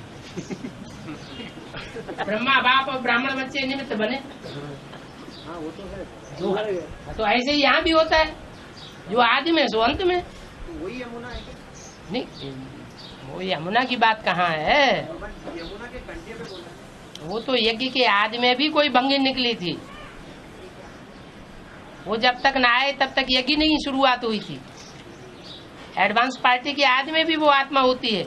ब्रह्मा बाप और ब्राह्मण बच्चे निमित्त बने। हाँ वो तो है, तो ऐसे ही यहाँ भी होता है, जो आदि में सो अंत में। तो वही यमुना है क्या? नहीं, वो यमुना की बात कहाँ है? यमुना के कंठे पे बोला, वो तो यज्ञ के आदि में भी कोई भंगी निकली थी। वो जब तक न आए तब तक यज्ञ नहीं शुरुआत हुई थी। एडवांस पार्टी के आदि में भी वो आत्मा होती है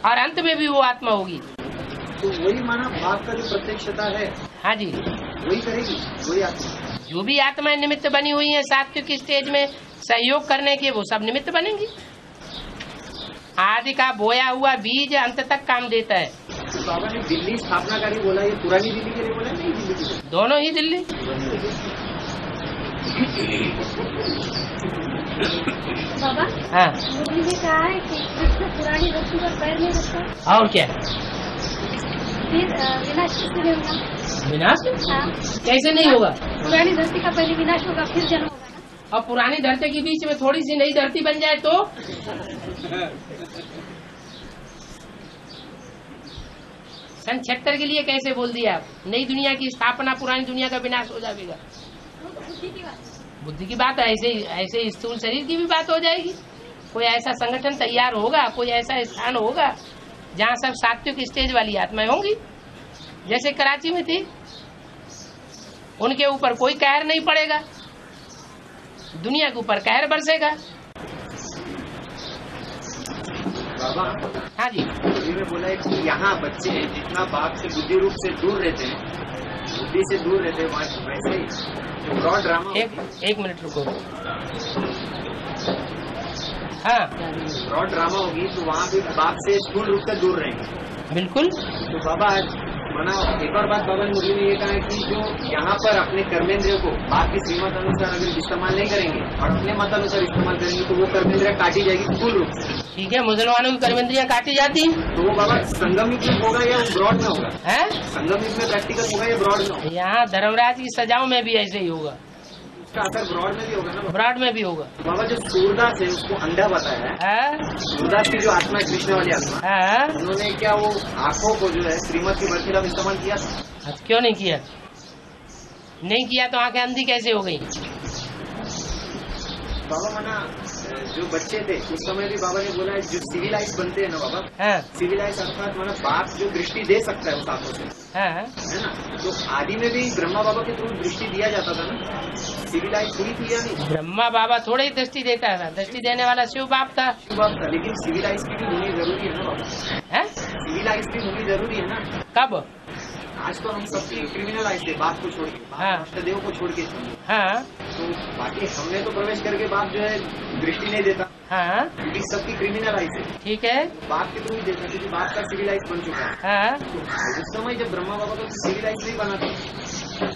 और अंत में भी वो आत्मा होगी। तो वही माना बाप का जो प्रत्यक्षता है, हाँ जी, वही करेगी, वही आत्मा। जो भी आत्माएं निमित्त बनी हुई है सात्विक स्टेज में सहयोग करने के, वो सब निमित्त बनेंगी। आदि का बोया हुआ बीज अंत तक काम देता है। तो बाबा ने दिल्ली स्थापनाकारी बोला, ये पुरानी दिल्ली के लिए बोला, नहीं दिल्ली के लिए? दोनों ही दिल्ली। बाबा, हाँ, मोदी ने कहा है कि कृष्ण पुरानी वस्तु पर पैर नहीं रखता। और क्या? फिर विनाश किससे नहीं होगा? विनाश? हाँ। कैसे नहीं होगा? पुरानी धरती का पहले विनाश होगा, फिर जन्म होगा ना। और पुरानी धरती के बीच में थोड़ी सी नई धरती बन जाए तो? सन 76 के लिए कैसे बोल दिया आप? नई दुनिया की स्थापना, पुरानी दुनिया का विनाश हो जाएगा। बुद्धि की बात है, ऐसे ही स्थूल शरीर की भी बात हो जाएगी। कोई ऐसा संगठन तैयार होगा, कोई ऐसा स्थान होगा जहाँ सब सात्विक स्टेज वाली आत्माएं होंगी, जैसे कराची में थी। उनके ऊपर कोई कहर नहीं पड़ेगा, दुनिया के ऊपर कहर बरसेगा। बाबा, हाँ जी, में बोला है कि यहाँ बच्चे जितना बाप से बुद्धि रूप से दूर रहते हैं, बुद्धि से दूर रहते हैं, वैसे ही ब्रॉड ड्रामा। एक मिनट रुको। हाँ, ब्रॉड ड्रामा होगी तो वहाँ भी बाप से स्थूल रूप से दूर रहेंगे। बिल्कुल। तो बाबा मना एक और बात बाबा ने मुरली में ये कहा है कि जो यहाँ पर अपने कर्मेंद्रियों को बाप की श्रीमत अनुसार अगर इस्तेमाल नहीं करेंगे और अपने मत अनुसार इस्तेमाल करेंगे तो वो कर्मेंद्रिया काटी जाएगी स्थूल रूप से। ठीक है, मुसलमानों की कर्मेंद्रियां काटी जाती हैं। तो वो बाबा संगम युग में होगा या ब्रॉड में होगा? है संगम युग में प्रैक्टिकल होगा या ब्रॉड में होगा? यहाँ धर्मराज की सजाओं में भी ऐसे ही होगा। उसका असर ब्रॉड में भी होगा ना? ब्रॉड में भी होगा। बाबा जो सूरदास है उसको अंधा बताया है, सूरदास की जो आत्मा है कृष्ण वाली आत्मा, उन्होंने क्या वो आंखों को जो है श्रीमत की बरखिलाफ इस्तेमाल किया? क्यों नहीं किया? नहीं किया तो आंखें अंधी कैसे हो गई? बाबा मना जो बच्चे थे उस समय भी बाबा ने बोला है जो सिविलाइज बनते हैं ना बाबा, सिविलाइज अर्थात माना बाप जो दृष्टि दे सकता है उस आंखों से, है ना? तो आदि में भी ब्रह्मा बाबा के थ्रू दृष्टि दिया जाता था ना, सिविलाइज हुई थी या नहीं? ब्रह्मा बाबा थोड़े ही दृष्टि देता था, दृष्टि देने वाला शिव बाप था। शिव बाप था, लेकिन सिविलाइज की भी होनी जरूरी है ना बाबा? सिविलाइज भी होनी जरूरी है ना? कब? आज तो हम सबकी क्रिमिनलाइज थे बाप को छोड़ के, देव को छोड़ के। हाँ, तो बाकी हमने तो प्रवेश करके बाप जो है दृष्टि नहीं देता, हाँ, क्योंकि सबकी क्रिमिनलाइज है। ठीक है, बाप के थ्रू ही देता क्योंकि बाप का सिविलाइज बन चुका है। हाँ, तो उस समय जब ब्रह्मा बाबा का सिविलाइज नहीं बना था,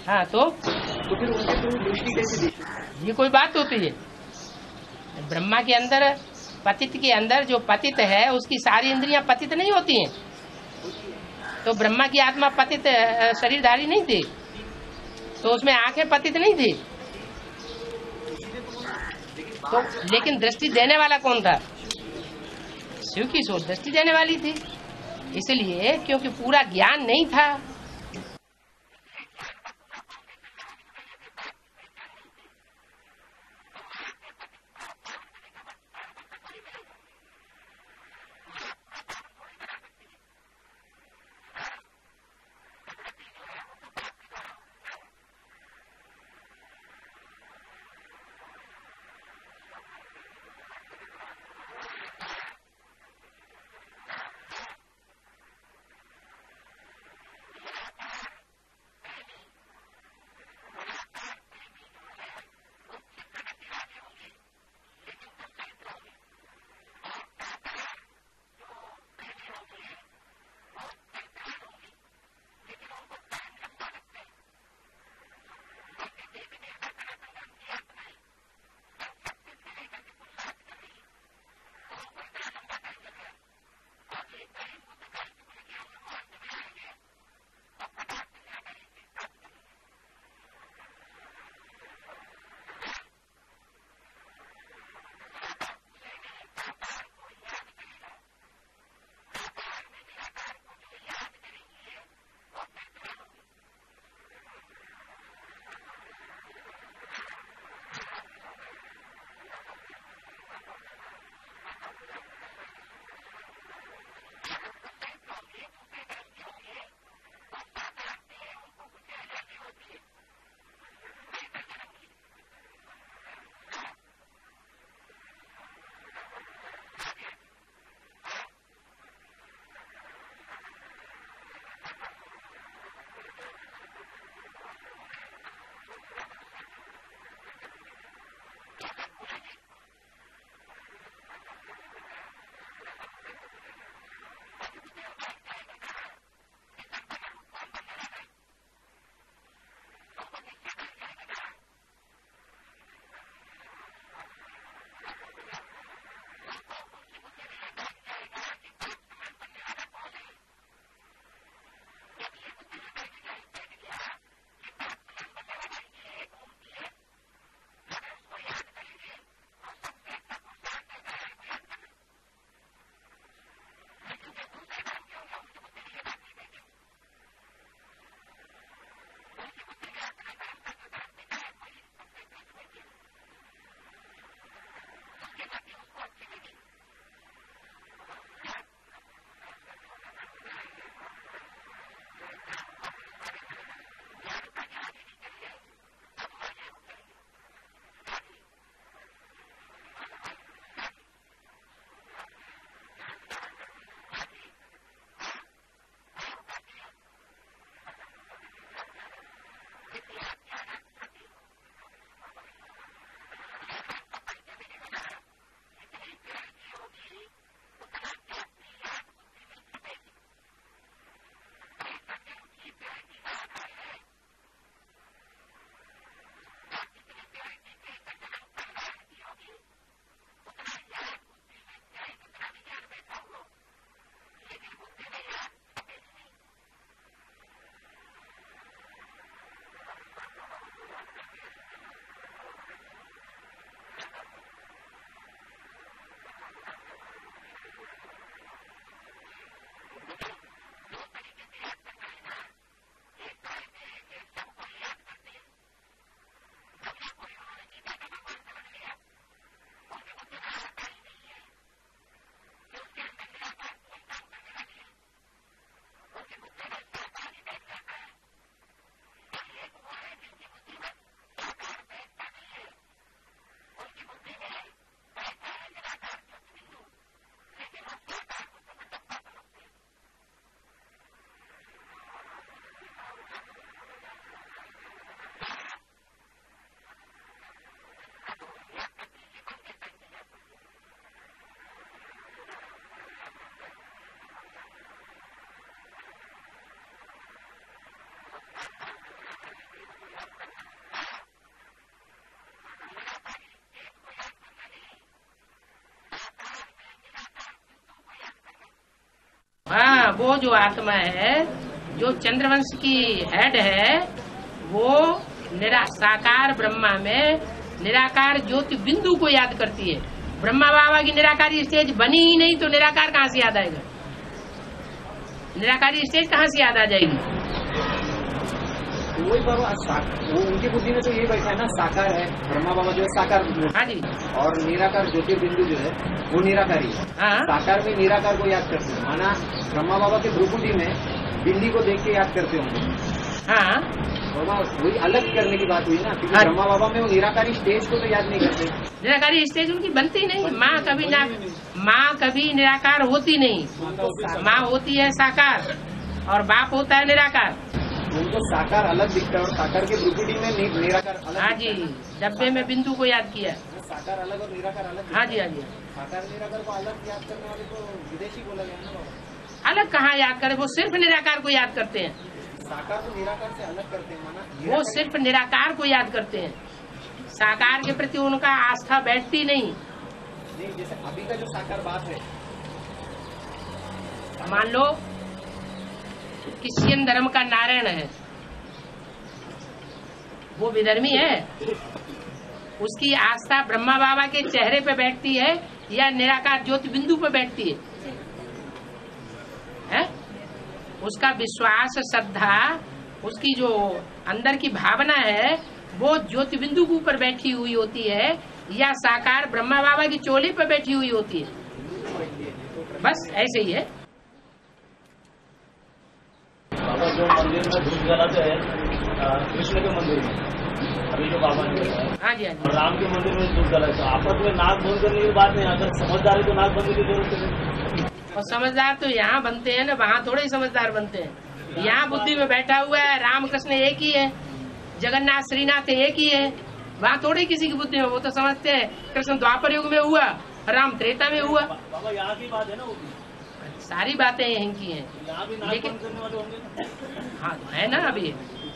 हाँ, तो फिर उनके थ्रू दृष्टि कैसे दी? ये कोई बात होती है? ब्रह्मा के अंदर, पतित के अंदर जो पतित है उसकी सारी इंद्रियां पतित नहीं होती हैं। तो ब्रह्मा की आत्मा पतित शरीरधारी नहीं थी, तो उसमें आंखें पतित नहीं थी। तो लेकिन दृष्टि देने वाला कौन था? शिव की सोच दृष्टि देने वाली थी, इसलिए क्योंकि पूरा ज्ञान नहीं था। हाँ, वो जो आत्मा है जो चंद्रवंश की हेड है वो साकार ब्रह्मा में निराकार ज्योति बिंदु को याद करती है। ब्रह्मा बाबा की निराकारी स्टेज बनी ही नहीं तो निराकार कहाँ से याद आएगा? निराकारी स्टेज कहाँ से याद आ जाएगी? वही बाबा वो उनकी बुद्धि में तो ये बैठा है ना, साकार है ब्रह्मा बाबा जो है साकार। हाँ जी। और निराकार ज्योति बिंदु जो है वो निराकारी है। हाँ। साकार में निराकार को याद करते हैं, माना ब्रह्मा बाबा के भ्रुकुटी में बिंदी को देख के याद करते होंगे। हाँ, बाबा वही अलग करने की बात हुई ना, क्योंकि ब्रह्मा बाबा में वो निराकारी स्टेज को तो याद नहीं करते। निराकारी स्टेज उनकी बनती नहीं। माँ कभी निराकार होती नहीं। माँ होती है साकार और बाप होता है निराकार। उनको साकार अलग दिखता है और साकार के भ्रुकुटी में निराकार अलग। हाँ जी, डब्बे में बिंदु को याद किया। साकार अलग और निराकार अलग। हाँ जी, हाँ जी। साकार निराकार को अलग याद करने वाले को विदेशी बोला गया ना बाबा। अलग कहाँ याद करे? वो सिर्फ निराकार को याद करते हैं। साकार को निराकार से अलग करते हैं, माना वो सिर्फ निराकार को याद करते हैं। साकार के प्रति उनका आस्था बैठती नहीं। जैसे अभी का जो साकार बात है, मान लो क्रिश्चियन धर्म का नारायण है, वो विधर्मी है, उसकी आस्था ब्रह्मा बाबा के चेहरे पे बैठती है या निराकार ज्योति बिंदु पे बैठती है? उसका विश्वास, श्रद्धा, उसकी जो अंदर की भावना है वो ज्योति बिंदु के ऊपर बैठी हुई होती है या साकार ब्रह्मा बाबा की चोली पर बैठी हुई होती है। बस ऐसे ही है। बाबा जो मंदिर में धूप जलाते हैं कृष्ण के मंदिर में, अभी जो बाबा ने हाँ जी, हाँ जी, राम के मंदिर में धूप जलाते हैं, आपस में नाक बंद करने की बात नहीं। अगर समझदारी तो नाक बंद की जरूरत है। और समझदार तो यहाँ बनते हैं ना, वहाँ थोड़े ही समझदार बनते हैं। यहाँ बुद्धि में बैठा हुआ है राम कृष्ण एक ही है, जगन्नाथ श्रीनाथ एक ही है, वहाँ थोड़े किसी की बुद्धि में। वो तो समझते हैं कृष्ण द्वापर युग में हुआ, राम त्रेता में हुआ। बाबा यहाँ की बात है ना, वो सारी बातें यहीं की हैं। लेकिन करने वाले होंगे। हाँ है ना,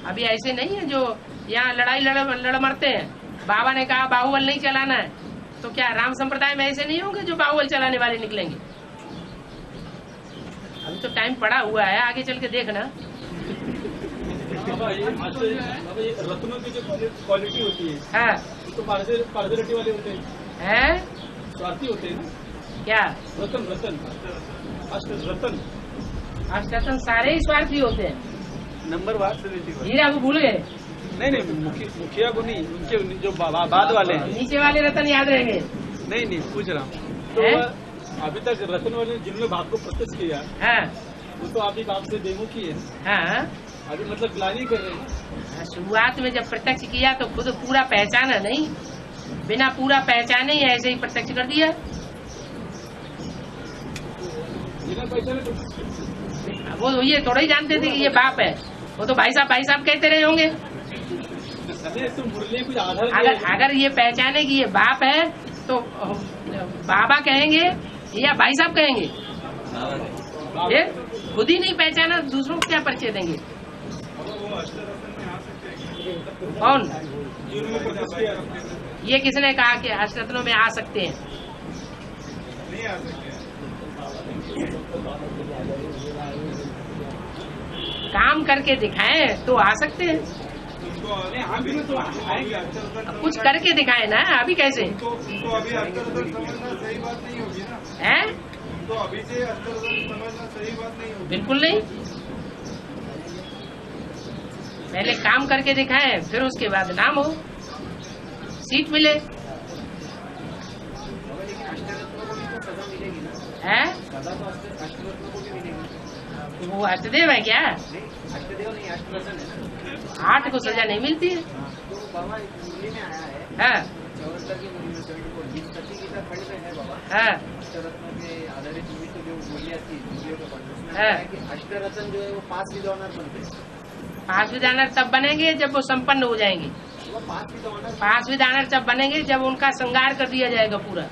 अभी ऐसे नहीं है जो यहाँ लड़ाई लड़ मरते हैं। बाबा ने कहा बाहुबल नहीं चलाना है, तो क्या राम संप्रदाय में ऐसे नहीं होंगे जो बाहुबल चलाने वाले निकलेंगे? अभी तो टाइम पड़ा हुआ है, आगे चल के देखना। ये रत्नों की जो क्वालिटी होती है, हाँ, तो पारदर्शी वाले होते हैं, स्वार्थी होते हैं क्या? रतन अष्टरत्न सारे ही स्वार्थी होते हैं। नंबर हीरा को भूल गए? नहीं, मुखिया को नहीं, उनके जो बाद वाले हैं, नीचे वाले रतन याद रहेंगे। नहीं पूछ रहा हूँ। तो अभी तक रतन वाले जिन्होंने बाप को प्रत्यक्ष किया, हाँ, वो तो अभी बाप से डेमो किए। हाँ, अभी मतलब प्लानिंग कर रहे हैं। शुरुआत में जब प्रत्यक्ष किया तो खुद पूरा पहचाना नहीं, बिना पूरा पहचाने ही ऐसे ही प्रत्यक्ष कर दिया। वो ये थोड़ा ही जानते थे कि ये बाप है, वो तो भाई साहब कहते रहे होंगे। अगर ये पहचाने कि ये बाप है तो बाबा कहेंगे या भाई साहब कहेंगे? ये खुद ही नहीं पहचाना, दूसरों को क्या परिचय देंगे? कौन? ये किसने कहा कि अष्टरत्नों में आ सकते हैं? काम करके दिखाएं तो आ सकते हैं। कुछ करके दिखाए ना, अभी कैसे? उनको अभी अष्टरत्न समझना सही बात नहीं होगी ना? है? तो अभी से अष्टरत्न समझना सही बात नहीं होगी। बिल्कुल नहीं। पहले काम करके दिखाएं, फिर उसके बाद नाम हो, सीट मिले। है? वो अष्टदेव है क्या? अष्टदेव नहीं, अष्टरत्न है। 8 को सजा नहीं मिलती है। तो बाबा मुरली में आया है। हाँ, चौहत्तर की मुरली में 74 सती गीता खंड में है बाबा। हाँ, अष्टरत्नों के आधारित मूवी तो जो बोलियां थी मूवियों के बाद उसमें हाँ, है कि अष्टरत्न जो है वो 5 विद्वानर बनते हैं। 5 विधानर तब बनेंगे जब वो संपन्न हो जाएंगे। वो 5 विधानर तब बनेंगे जब उनका श्रृंगार कर दिया जाएगा पूरा।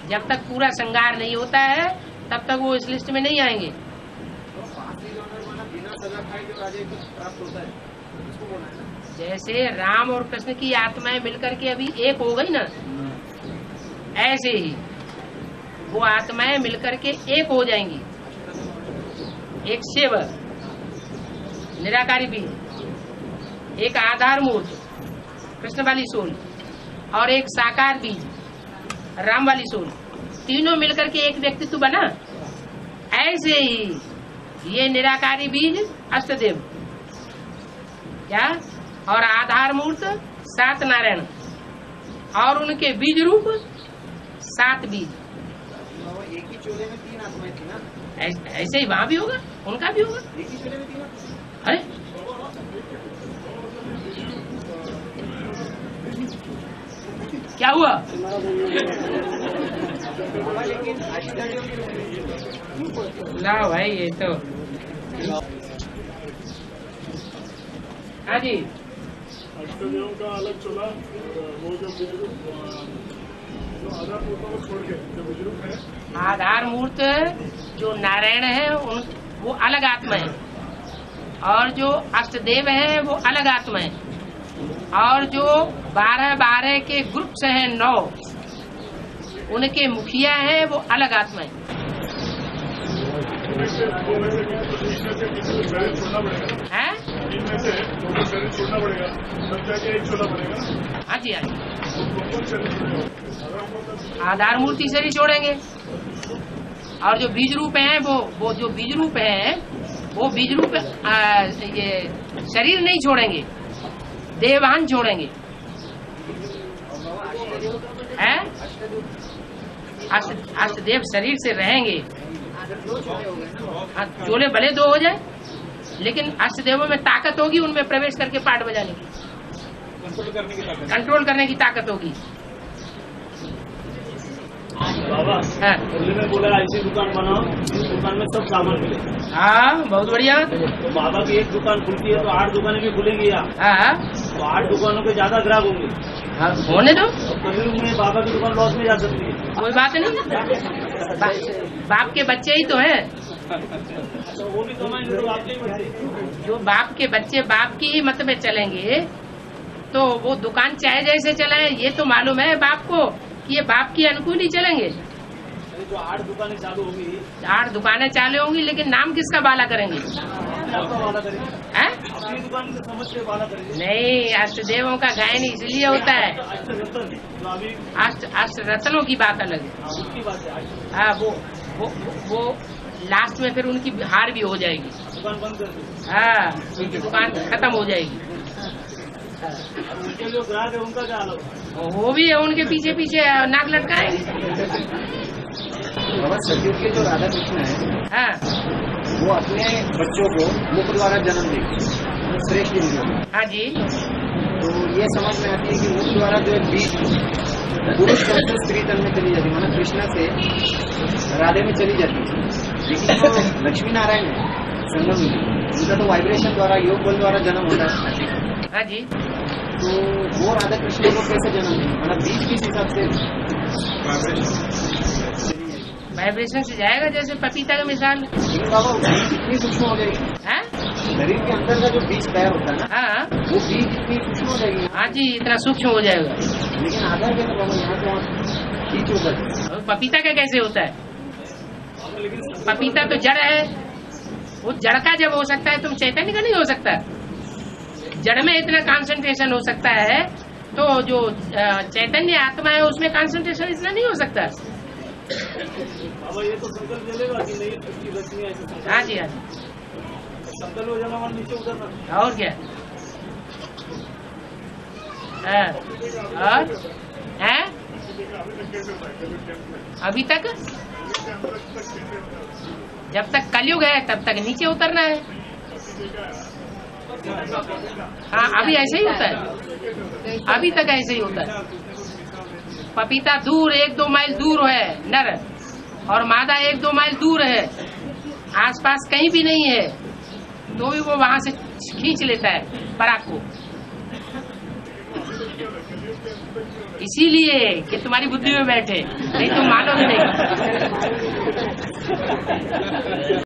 जब तक पूरा श्रृंगार नहीं होता है तब तक वो इस लिस्ट में नहीं आएंगे। जैसे राम और कृष्ण की आत्माएं मिलकर के अभी एक हो गई ना, ऐसे ही वो आत्माएं मिलकर के एक हो जाएंगी। एक शिव निराकारी बीज, एक आधार मूर्त कृष्ण वाली सोल, और एक साकार बीज राम वाली सोल, तीनों मिलकर के एक व्यक्तित्व बना। ऐसे ही ये निराकारी बीज अष्टदेव क्या, और आधार मूर्त 7 नारायण, और उनके बीज रूप 7 बीज। एक ही चोले में 3 आत्माएं थी ना? ऐसे ही वहाँ भी होगा, उनका भी होगा। एक ही चोले में 3 अरे क्या हुआ? ना भाई ये तो हाँ जी। अष्टदेव का अलग चला, वो जो आधार मूर्तों को छोड़ के जो बुजुर्ग है, आधार मूर्त जो नारायण है वो अलग आत्मा है, और जो अष्टदेव है वो अलग आत्मा है, और जो 12 के ग्रुप्स हैं 9 उनके मुखिया हैं वो अलग आत्मा है। हैं? इनमें से दो शरीर छोड़ना पड़ेगा, तब जाके एक छोड़ना पड़ेगा। हाँ जी हाँ जी। कौन शरीर छोड़ेगा? आधार मूर्ति शरीर छोड़ेंगे, और जो बीज रूप हैं वो जो बीज रूप है वो बीज रूप ये शरीर नहीं छोड़ेंगे, देवान छोड़ेंगे। हैं? अष्टदेव शरीर से रहेंगे। हाँ, चोले भले 2 हो जाए, लेकिन अष्टदेवों में ताकत होगी उनमें प्रवेश करके पाठ बजाने की, कंट्रोल करने की ताकत होगी। बाबा में बोला ऐसी दुकान बनाओ, इस दुकान में सब सामान मिले। हाँ बहुत बढ़िया। तो बाबा की एक दुकान खुलती है तो 8 दुकानें भी खुलेंगी यहाँ। हाँ तो 8 दुकानों पे ज्यादा ग्राहक होंगे। हाँ होने दो, कभी में बाबा की दुकान लॉस में जा सकती है। कोई बात नहीं, बाप के बच्चे ही तो हैं। तो वो भी कमाएंगे तो आपके ही बच्चे। जो बाप के बच्चे बाप की ही मत में चलेंगे तो वो दुकान चाहे जैसे चलाए, ये तो मालूम है बाप को कि ये बाप की अनुकूल ही चलेंगे। जो 8 दुकानें चालू होंगी, 8 दुकानें चालू होंगी, लेकिन नाम किसका बाला करेंगे? हैं? अपनी दुकान को समझ के बाला करेंगे। नहीं, अष्टदेवों का गायन इसलिए होता है, अष्ट रत्नों की बात अलग है। उसकी बात है। हाँ वो लास्ट में फिर उनकी हार भी हो जाएगी, दुकान बंद कर दो। हाँ उनकी दुकान खत्म हो जाएगी। उनके जो ग्राहक है उनका क्या हाल होगा? वो भी है, उनके पीछे पीछे नाक लटकाएंगे। सतयुग के जो राधा कृष्ण है, हाँ वो अपने बच्चों को मुख द्वारा जन्म देते, श्रेष्ठ इंद्रियों। हाँ जी। तो ये समझ में आती है कि मुख द्वारा जो एक बीज पुरुष तन से स्त्री तन में चली जाती है, माना कृष्णा से राधे में चली जाती है। लेकिन जो लक्ष्मी नारायण है संगम में, उनका तो वाइब्रेशन द्वारा योग बल द्वारा जन्म होता है। हाँ जी। तो वो राधा कृष्ण को कैसे जन्म देंगे? मतलब बीज किस हिसाब से वाइब्रेशन से जाएगा, जैसे पपीता का मिसाल। बाबा इतनी सूक्ष्म हो जाएगी, शरीर के अंदर का जो बीज तैयार होता है ना, हाँ वो बीज इतनी सूक्ष्म हो जाएगी। हाँ जी, इतना सूक्ष्म हो जाएगा। लेकिन आधार कैसे बाबा यहाँ से बीज होता है? पपीता का कैसे होता है? पपीता तो जड़ है, वो जड़ का जब हो सकता है, तुम चैतन्य का नहीं हो सकता। जड़ में इतना कंसंट्रेशन हो सकता है, तो जो चैतन्य आत्मा है उसमें कंसंट्रेशन इतना नहीं हो सकता। बाबा ये तो संकल्प ले लेगा कि नहीं उसकी रचनी है। हाँ जी हाँ जी, संकल्प हो जाना और नीचे उतरना। और क्या और है? अभी तक जब तक कलयुग है तब तक नीचे उतरना है। हाँ अभी ऐसे ही होता है, अभी तक ऐसे ही होता है। पपीता दूर 1-2 माइल दूर है नर, और मादा 1-2 माइल दूर है, आसपास कहीं भी नहीं है, तो भी वो वहां से खींच लेता है पराग को। इसीलिए कि तुम्हारी बुद्धि में बैठे, नहीं तो मानोगे नहीं।